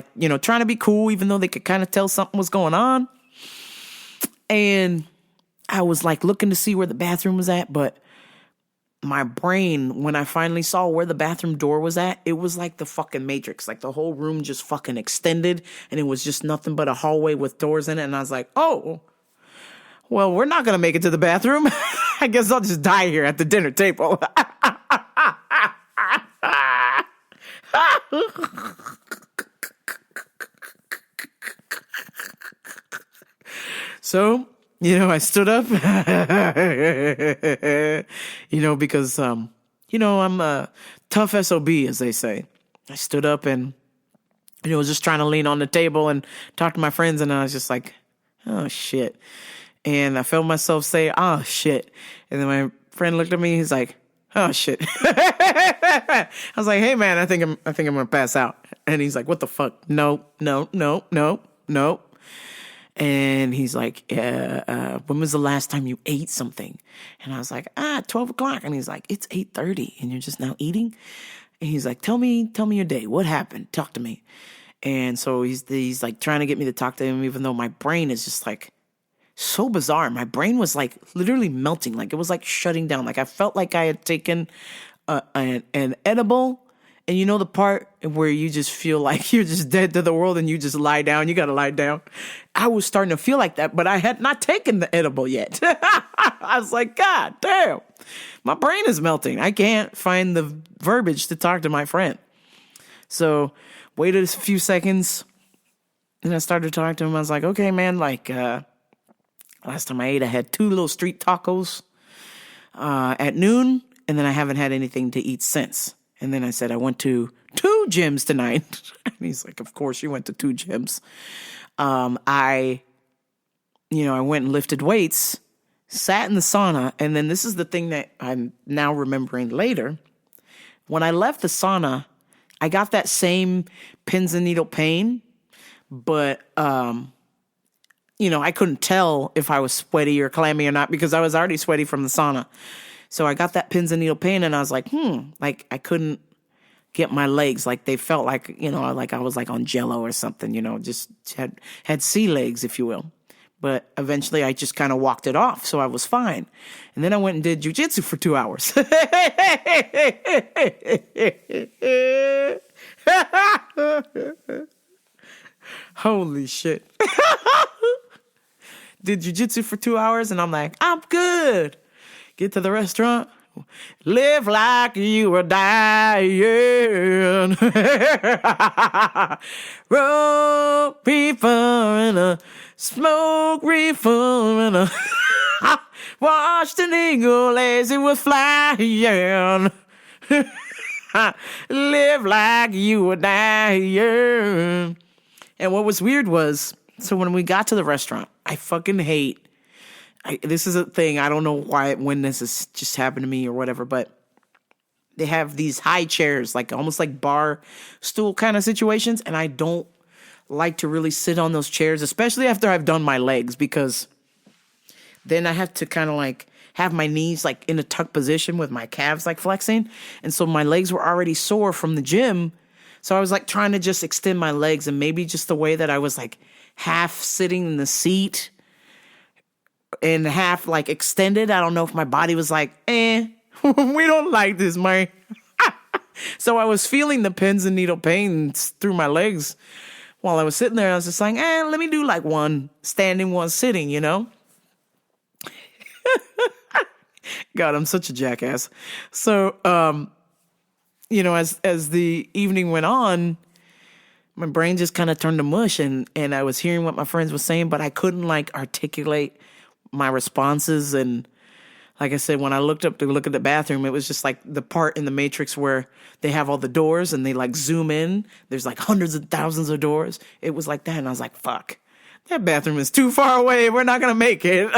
trying to be cool, even though they could kind of tell something was going on. And I was looking to see where the bathroom was at, but my brain, when I finally saw where the bathroom door was at, it was like the fucking Matrix. The whole room just fucking extended and it was just nothing but a hallway with doors in it. And I was like, oh, well, we're not going to make it to the bathroom. I guess I'll just die here at the dinner table. So, I stood up, because, I'm a tough SOB, as they say. I stood up and, was just trying to lean on the table and talk to my friends. And I was just like, oh, shit. And I felt myself say, oh, shit. And then my friend looked at me. He's like, oh, shit. I was like, hey, man, I think I'm going to pass out. And he's like, what the fuck? No. And he's like, when was the last time you ate something? And I was like, 12 o'clock. And he's like, it's 8:30 and you're just now eating? And he's like, tell me your day. What happened? Talk to me. And so he's trying to get me to talk to him, even though my brain is just so bizarre. My brain was literally melting. It was shutting down. I felt like I had taken an edible And you know the part where you just feel like you're just dead to the world and you just lie down? You got to lie down. I was starting to feel like that, but I had not taken the edible yet. I was like, God damn, my brain is melting. I can't find the verbiage to talk to my friend. So waited a few seconds and I started talking to him. I was like, okay, man, like last time I ate, I had 2 little street tacos at noon, and then I haven't had anything to eat since. And then I said, I went to 2 gyms tonight. And he's like, of course you went to 2 gyms. I went and lifted weights, sat in the sauna. And then this is the thing that I'm now remembering later. When I left the sauna, I got that same pins and needle pain, but, I couldn't tell if I was sweaty or clammy or not because I was already sweaty from the sauna. So I got that pins and needle pain and I was like, like I couldn't get my legs. Like they felt like, like I was like on Jello or something, just had sea legs, if you will. But eventually I just kind of walked it off. So I was fine. And then I went and did jujitsu for 2 hours. Holy shit. Did jujitsu for 2 hours and I'm like, I'm good. Get to the restaurant. Live like you were dying. Roll reefer and a smoke reefer and a watched an eagle as it was flying. Live like you were dying. And what was weird was, so when we got to the restaurant, I fucking hate, this is a thing, I don't know when this has just happened to me or whatever, but they have these high chairs, like almost like bar stool kind of situations, and I don't like to really sit on those chairs, especially after I've done my legs, because then I have to kind of like have my knees like in a tuck position with my calves like flexing, and so my legs were already sore from the gym, so I was like trying to just extend my legs, and maybe just the way that I was like half sitting in the seat and half like extended. I don't know if my body was like, we don't like this, man. So I was feeling the pins and needle pains through my legs while I was sitting there. I was just like, let me do like one standing, one sitting, God, I'm such a jackass. So, as the evening went on, my brain just kind of turned to mush, and I was hearing what my friends were saying, but I couldn't like articulate my responses. And like I said, when I looked up to look at the bathroom, it was just like the part in the Matrix where they have all the doors and they like zoom in. There's like hundreds of thousands of doors. It was like that. And I was like, fuck, that bathroom is too far away. We're not going to make it.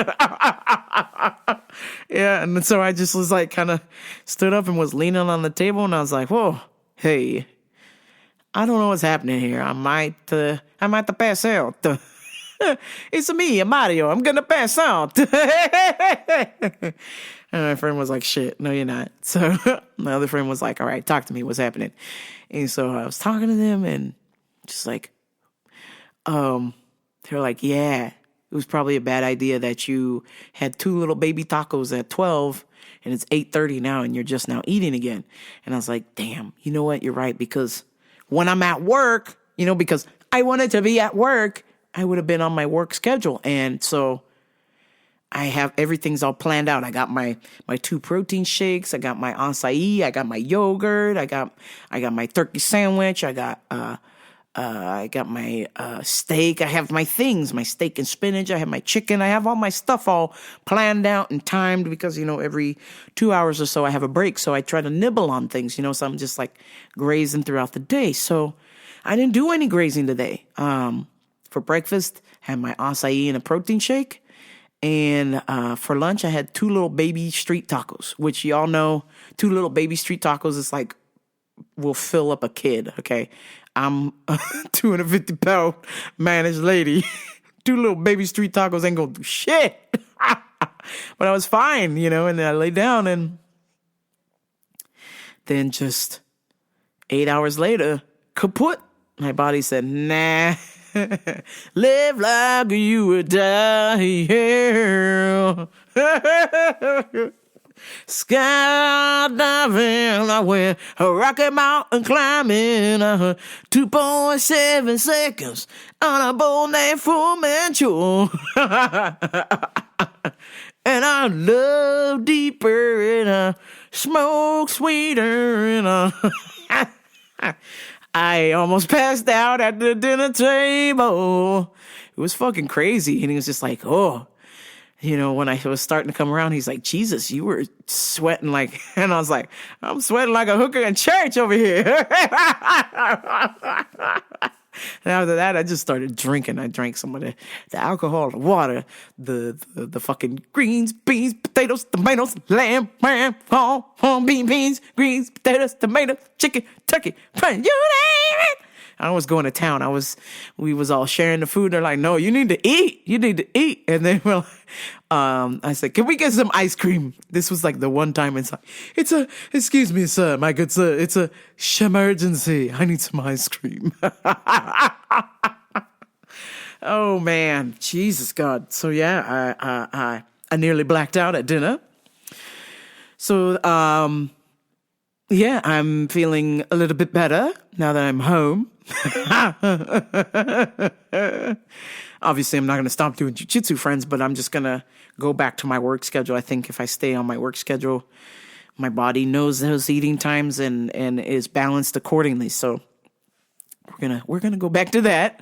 Yeah. And so I just was like kind of stood up and was leaning on the table, and I was like, whoa, hey, I don't know what's happening here. I might pass out. It's me, Mario. I'm gonna pass out. And my friend was like, shit, no, you're not. So my other friend was like, all right, talk to me. What's happening? And so I was talking to them, and just like, they're like, yeah, it was probably a bad idea that you had 2 little baby tacos at 12 and it's 8:30 now and you're just now eating again. And I was like, damn, you know what? You're right. Because when I'm at work, because I wanted to be at work, I would have been on my work schedule. And so I have everything's all planned out. I got my 2 protein shakes. I got my acai. I got my yogurt. I got my turkey sandwich. I got my steak. I have my things, my steak and spinach. I have my chicken. I have all my stuff all planned out and timed because, every 2 hours or so I have a break. So I try to nibble on things, so I'm just like grazing throughout the day. So I didn't do any grazing today. For breakfast, I had my acai and a protein shake. And for lunch, I had 2 little baby street tacos, which y'all know 2 little baby street tacos is like, will fill up a kid, okay? I'm a 250-pound managed lady. 2 little baby street tacos ain't gonna do shit. But I was fine, and then I laid down, and then just 8 hours later, kaput. My body said, nah. Live like you would die. Skydiving, I went Rocky Mountain climbing, 2.7 seconds on a bull named Fu Manchu. And I love deeper and I smoke sweeter and I almost passed out at the dinner table. It was fucking crazy. And he was just like, oh, you know, when I was starting to come around, he's like, Jesus, you were sweating like, and I was like, I'm sweating like a hooker in church over here. And after that, I just started drinking. I drank some of the alcohol, the water, the fucking greens, beans, potatoes, tomatoes, lamb, ram, corn, beans, greens, potatoes, tomatoes, chicken, turkey, you name it. I was going to town. We was all sharing the food. They're like, no, you need to eat. You need to eat. And then we're like, I said, can we get some ice cream? This was like the one time it's like, excuse me, sir, my good sir, it's a Shamergency. I need some ice cream. Oh man, Jesus God. So yeah, I nearly blacked out at dinner. So, yeah, I'm feeling a little bit better now that I'm home. Obviously, I'm not going to stop doing jiu-jitsu, friends, but I'm just going to go back to my work schedule. I think if I stay on my work schedule, my body knows those eating times and is balanced accordingly. So we're gonna go back to that.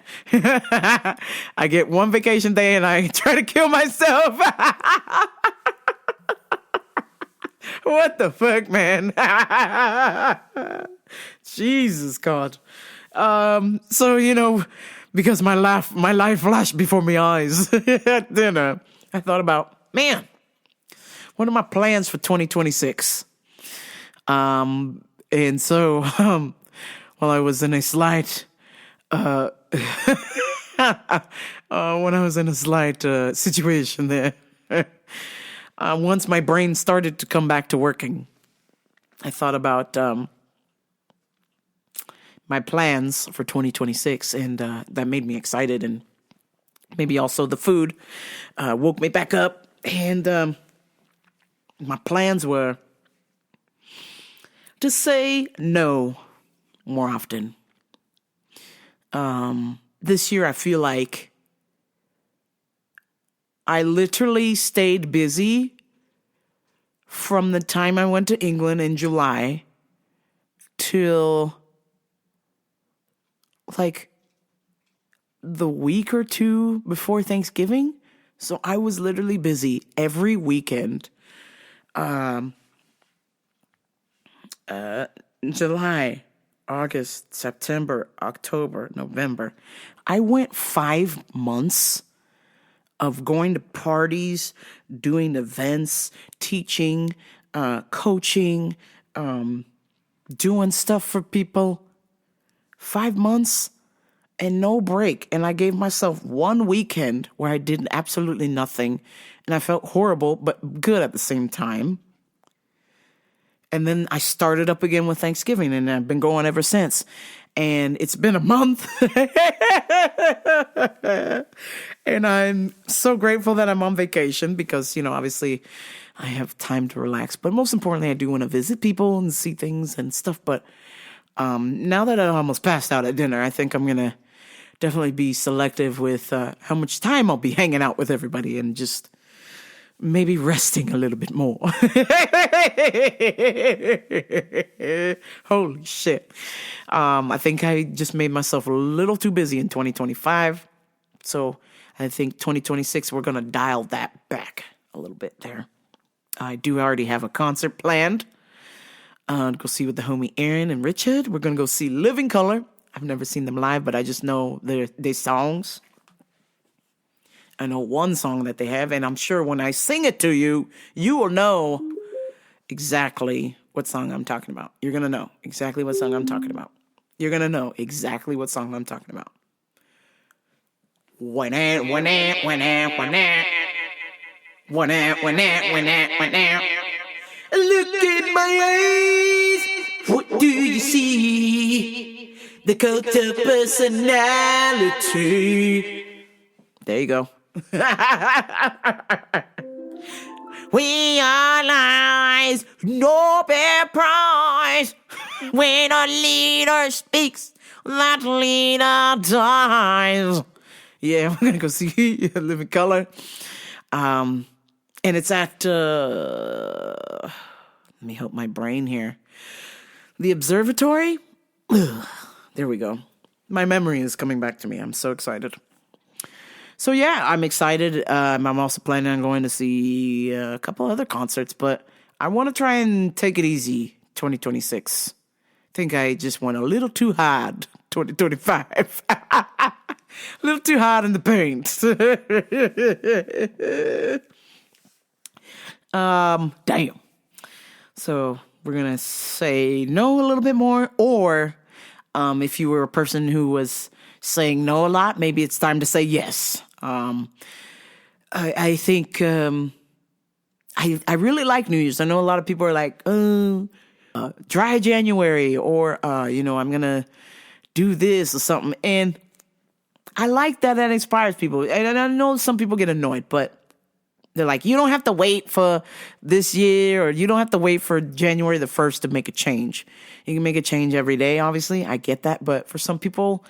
I get one vacation day and I try to kill myself. What the fuck, man? Jesus God. So, you know, because my life flashed before my eyes at dinner, I thought about, man, what are my plans for 2026? And so, while I was in a slight, when I was in a slight situation there, once my brain started to come back to working, I thought about my plans for 2026, and that made me excited, and maybe also the food woke me back up, and my plans were to say no more often. This year I feel like I literally stayed busy from the time I went to England in July till like the week or two before Thanksgiving. So I was literally busy every weekend. July, August, September, October, November. I went 5 months of going to parties, doing events, teaching, coaching, doing stuff for people. 5 months and no break. And I gave myself one weekend where I did absolutely nothing. And I felt horrible, but good at the same time. And then I started up again with Thanksgiving, and I've been going ever since. And it's been a month. And I'm so grateful that I'm on vacation because, you know, obviously I have time to relax. But most importantly, I do want to visit people and see things and stuff. But now that I almost passed out at dinner, I think I'm going to definitely be selective with how much time I'll be hanging out with everybody and just maybe resting a little bit more. Holy shit. I think I just made myself a little too busy in 2025. So I think 2026, we're going to dial that back a little bit there. I do already have a concert planned. To go see with the homie Aaron and Richard. We're going to go see Living Color. I've never seen them live, but I just know their songs. I know one song that they have, and I'm sure when I sing it to you, you will know exactly what song I'm talking about. You're going to know exactly what song I'm talking about. You're going to know exactly what song I'm talking about. Look in my eyes, what do you see? The cult of personality. There you go. We are lies, no bear prize. When a leader speaks, that leader dies. Yeah, we're gonna go see Living Color. And it's at let me help my brain here. The Observatory? Ugh, there we go. My memory is coming back to me. I'm so excited. So yeah, I'm excited. I'm also planning on going to see a couple other concerts, but I want to try and take it easy 2026. I think I just went a little too hard 2025. A little too hard in the paint. Damn. So we're going to say no a little bit more, or if you were a person who was saying no a lot, maybe it's time to say yes. I think I really like New Year's. I know a lot of people are like, dry January, or I'm gonna do this or something, and I like that inspires people. And I know some people get annoyed, but they're like, you don't have to wait for this year, or you don't have to wait for January the 1st to make a change. You can make a change every day, obviously. I get that, but for some people,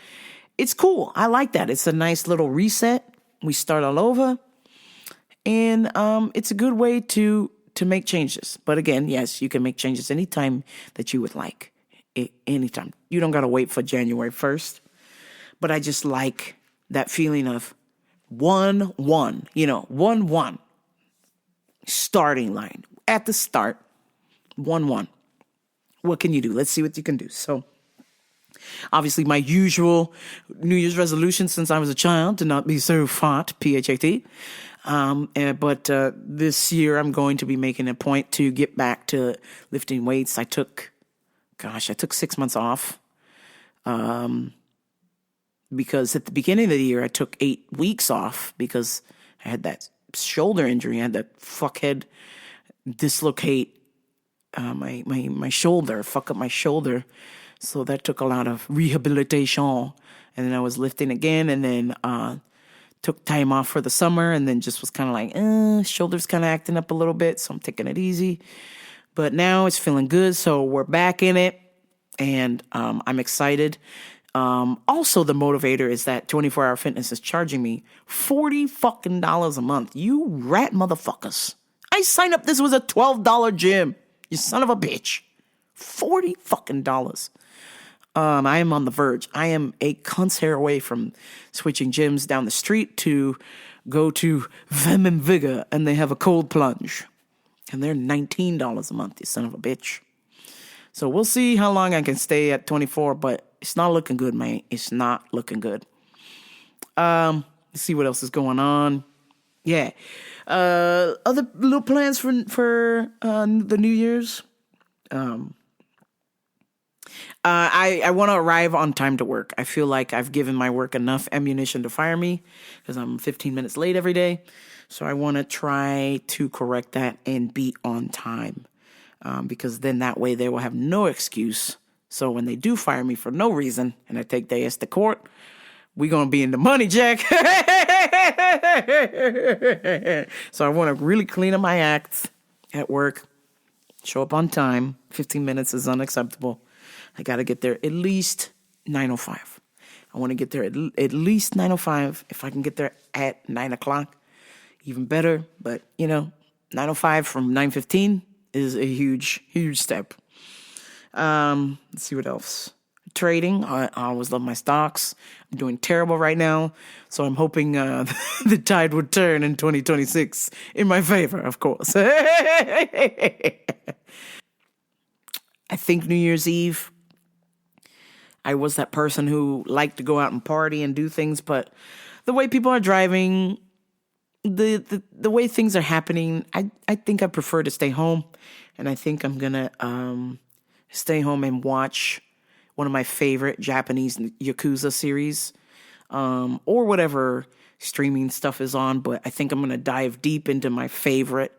it's cool. I like that. It's a nice little reset. We start all over, and it's a good way to make changes. But again, yes, you can make changes anytime that you would like. Anytime. You don't got to wait for January 1st. But I just like that feeling of 1-1, 1-1. Starting line. At the start, 1-1. What can you do? Let's see what you can do. So, obviously, my usual New Year's resolution since I was a child to not be so fat, PHAT. But this year I'm going to be making a point to get back to lifting weights. I took 6 months off. Because at the beginning of the year I took 8 weeks off because I had that shoulder injury. I had that fuckhead dislocate my shoulder, fuck up my shoulder. So that took a lot of rehabilitation. And then I was lifting again, and then took time off for the summer, and then just was kind of like, shoulder's kind of acting up a little bit, so I'm taking it easy. But now it's feeling good, so we're back in it, and I'm excited. Also, the motivator is that 24 Hour Fitness is charging me $40 fucking a month. You rat motherfuckers. I signed up. This was a $12 gym. You son of a bitch. $40 fucking. I am on the verge. I am a cunt's hair away from switching gyms down the street to go to Vim and Vigor, and they have a cold plunge. And they're $19 a month, you son of a bitch. So we'll see how long I can stay at 24, but it's not looking good, man. It's not looking good. Let's see what else is going on. Yeah. Other little plans for the New Year's. I want to arrive on time to work. I feel like I've given my work enough ammunition to fire me because I'm 15 minutes late every day. So I want to try to correct that and be on time. Because then that way they will have no excuse. So when they do fire me for no reason and I take their ass to court, we're going to be in the money, Jack. So I want to really clean up my act at work, show up on time. 15 minutes is unacceptable. I got to get there at least 9:05. I want to get there at least 9:05. If I can get there at 9 o'clock, even better. But, 9:05 from 9:15 is a huge, huge step. Let's see what else. Trading. I always love my stocks. I'm doing terrible right now. So I'm hoping the tide would turn in 2026 in my favor, of course. I think New Year's Eve, I was that person who liked to go out and party and do things, but the way people are driving, the way things are happening, I think I prefer to stay home. And I think I'm going to stay home and watch one of my favorite Japanese Yakuza series, or whatever streaming stuff is on. But I think I'm going to dive deep into my favorite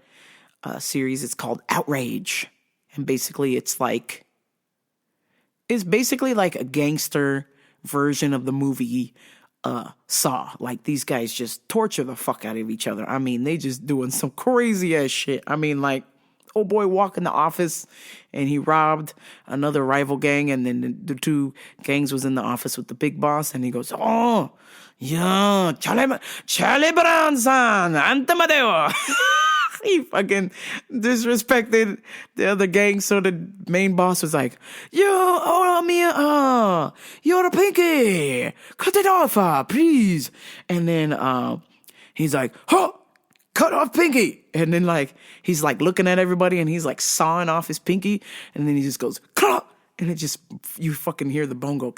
series. It's called Outrage. And basically it's basically like a gangster version of the movie Saw. Like, these guys just torture the fuck out of each other. I mean, they just doing some crazy ass shit. I mean, like, old boy walked in the office and he robbed another rival gang, and then the two gangs was in the office with the big boss, and he goes, "Oh, yeah, Charlie Brown-san, Antamadeo." He fucking disrespected the other gang, so the main boss was like, "Yo, oh, Mia, you're a pinky. Cut it off, please." And then he's like, "Huh, cut off pinky." And then, like, he's like looking at everybody and he's like sawing off his pinky, and then he just goes, "Cut!" And it just, you fucking hear the bone go,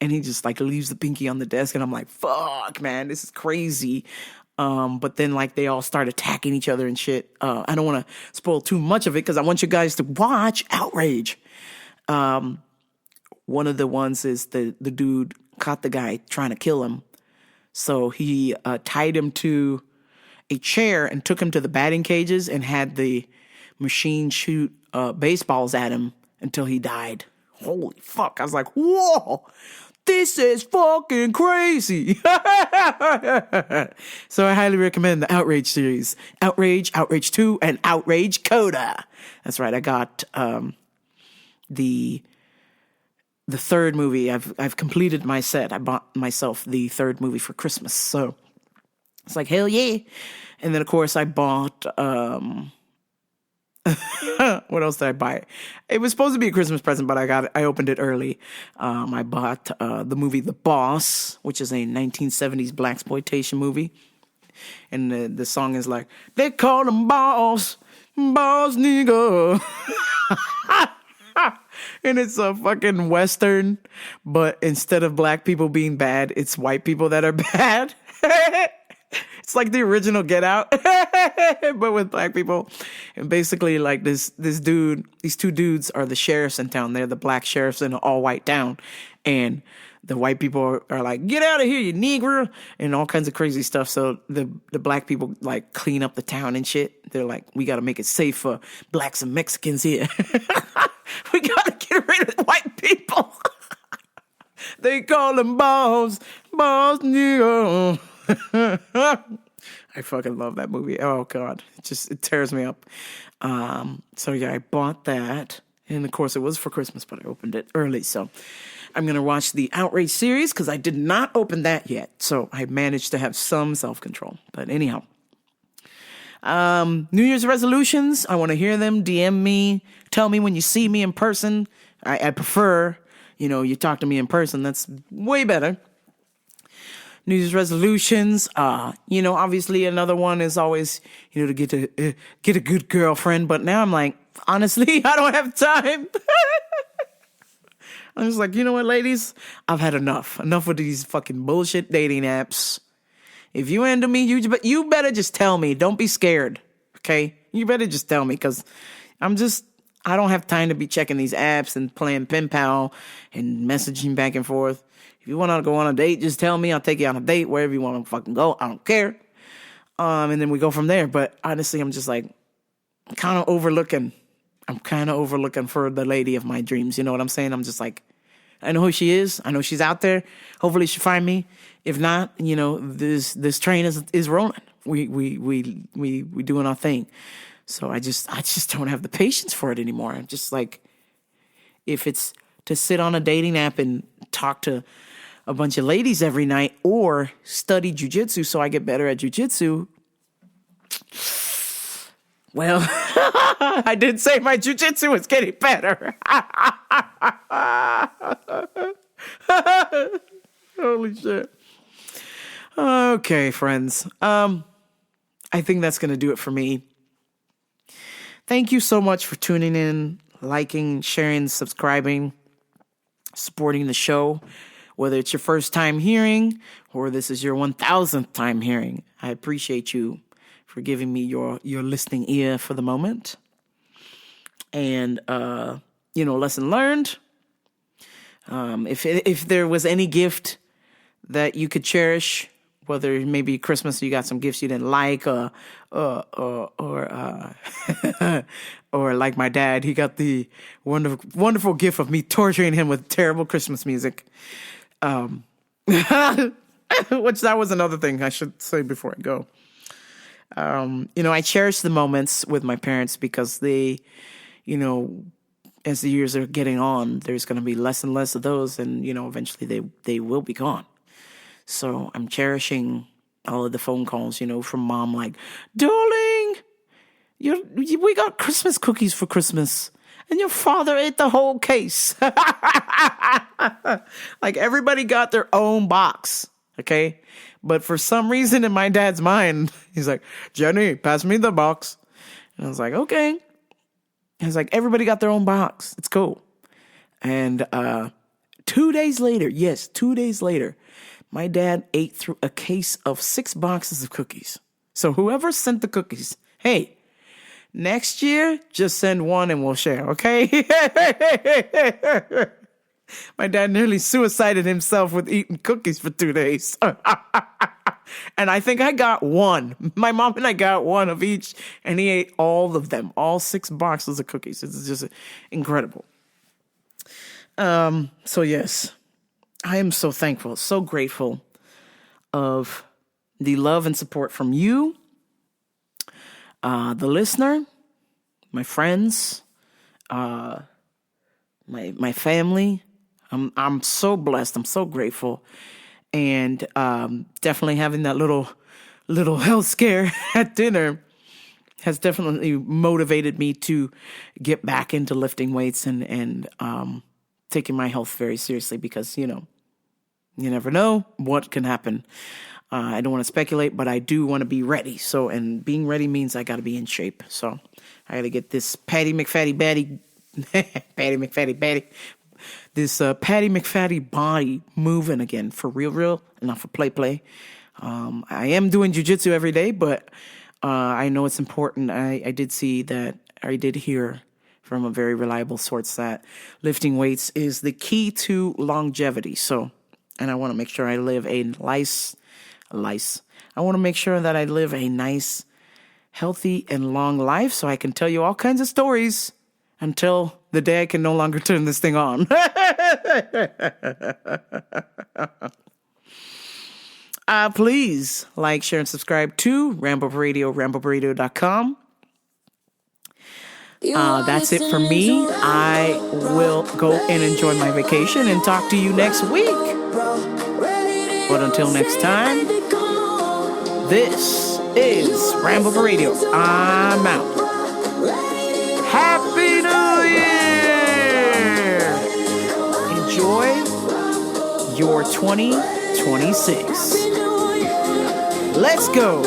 and he just like leaves the pinky on the desk, and I'm like, fuck, man, this is crazy. But then, like, they all start attacking each other and shit. I don't want to spoil too much of it because I want you guys to watch Outrage. One of the ones is the dude caught the guy trying to kill him. So he tied him to a chair and took him to the batting cages and had the machine shoot baseballs at him until he died. Holy fuck. I was like, whoa. This is fucking crazy. So I highly recommend the Outrage series. Outrage, Outrage 2, and Outrage Coda. That's right. I got the third movie. I've completed my set. I bought myself the third movie for Christmas. So it's like, hell yeah. And then, of course, I bought what else did I buy? It was supposed to be a Christmas present, but I opened it early. I bought the movie The Boss, which is a 1970s blaxploitation movie. And the song is like, "They call him boss, boss nigga." And it's a fucking Western, but instead of black people being bad, it's white people that are bad. It's like the original Get Out, but with black people. And basically, like, these two dudes are the sheriffs in town. They're the black sheriffs in an all-white town. And the white people are like, "Get out of here, you Negro," and all kinds of crazy stuff. So the black people, like, clean up the town and shit. They're like, "We got to make it safe for blacks and Mexicans here." We got to get rid of white people. They call them boss nigga. I fucking love that movie. Oh god, it tears me up. So yeah, I bought that, and of course it was for Christmas, but I opened it early, so I'm gonna watch the Outrage series because I did not open that yet. So I managed to have some self-control. But anyhow, New Year's resolutions. I want to hear them. DM me. Tell me when you see me in person. I prefer, you talk to me in person. That's way better. New Year's resolutions. Obviously another one is always, to get a good girlfriend. But now I'm like, honestly, I don't have time. I'm just like, you know what, ladies? I've had enough. Enough with these fucking bullshit dating apps. If you into me, you better just tell me. Don't be scared, okay? You better just tell me, because I don't have time to be checking these apps and playing pen pal and messaging back and forth. If you want to go on a date, just tell me. I'll take you on a date wherever you want to fucking go. I don't care. And then we go from there. But honestly, I'm just like, I'm kind of overlooking for the lady of my dreams. You know what I'm saying? I'm just like, I know who she is. I know she's out there. Hopefully she'll find me. If not, this train is rolling. We doing our thing. So I just don't have the patience for it anymore. I'm just like, if it's to sit on a dating app and talk to a bunch of ladies every night or study jujitsu so I get better at jujitsu, well, I did say my jujitsu was getting better. Holy shit. Okay, friends. I think that's going to do it for me. Thank you so much for tuning in, liking, sharing, subscribing, supporting the show. Whether it's your first time hearing or this is your 1000th time hearing, I appreciate you for giving me your listening ear for the moment. And, lesson learned. If there was any gift that you could cherish, whether maybe Christmas you got some gifts you didn't like, or like my dad, he got the wonderful gift of me torturing him with terrible Christmas music. which that was another thing I should say before I go. I cherish the moments with my parents because they, as the years are getting on, there's going to be less and less of those, and eventually they will be gone. So I'm cherishing all of the phone calls, from mom, like, darling, we got Christmas cookies for Christmas, and your father ate the whole case. Like, everybody got their own box, okay? But for some reason in my dad's mind, he's like, Jenny, pass me the box. And I was like, okay. I was like, everybody got their own box. It's cool. And 2 days later, my dad ate through a case of 6 boxes of cookies. So whoever sent the cookies, hey, next year, just send one and we'll share, okay? My dad nearly suicided himself with eating cookies for 2 days. And I think I got one. My mom and I got one of each, and he ate all of them, all 6 boxes of cookies. It's just incredible. So yes, I am so thankful, so grateful of the love and support from you, the listener, my friends, my family. I'm so blessed. I'm so grateful. And definitely having that little health scare at dinner has definitely motivated me to get back into lifting weights and taking my health very seriously because, you never know what can happen. I don't want to speculate, but I do want to be ready. So, and being ready means I got to be in shape. So I got to get this Patty McFatty Batty, this Patty McFatty body moving again for real, and not for play. I am doing jujitsu every day, but I know it's important. I did hear from a very reliable source that lifting weights is the key to longevity. So, and I want to make sure I live I want to make sure that I live a nice, healthy, and long life so I can tell you all kinds of stories until the day I can no longer turn this thing on. Please like, share, and subscribe to Rambo Radio, RamboRadio.com. That's it for me. I will go and enjoy my vacation and talk to you next week. But until next time, this is Rambo Radio. I'm out. Happy New Year! Enjoy your 2026. Let's go!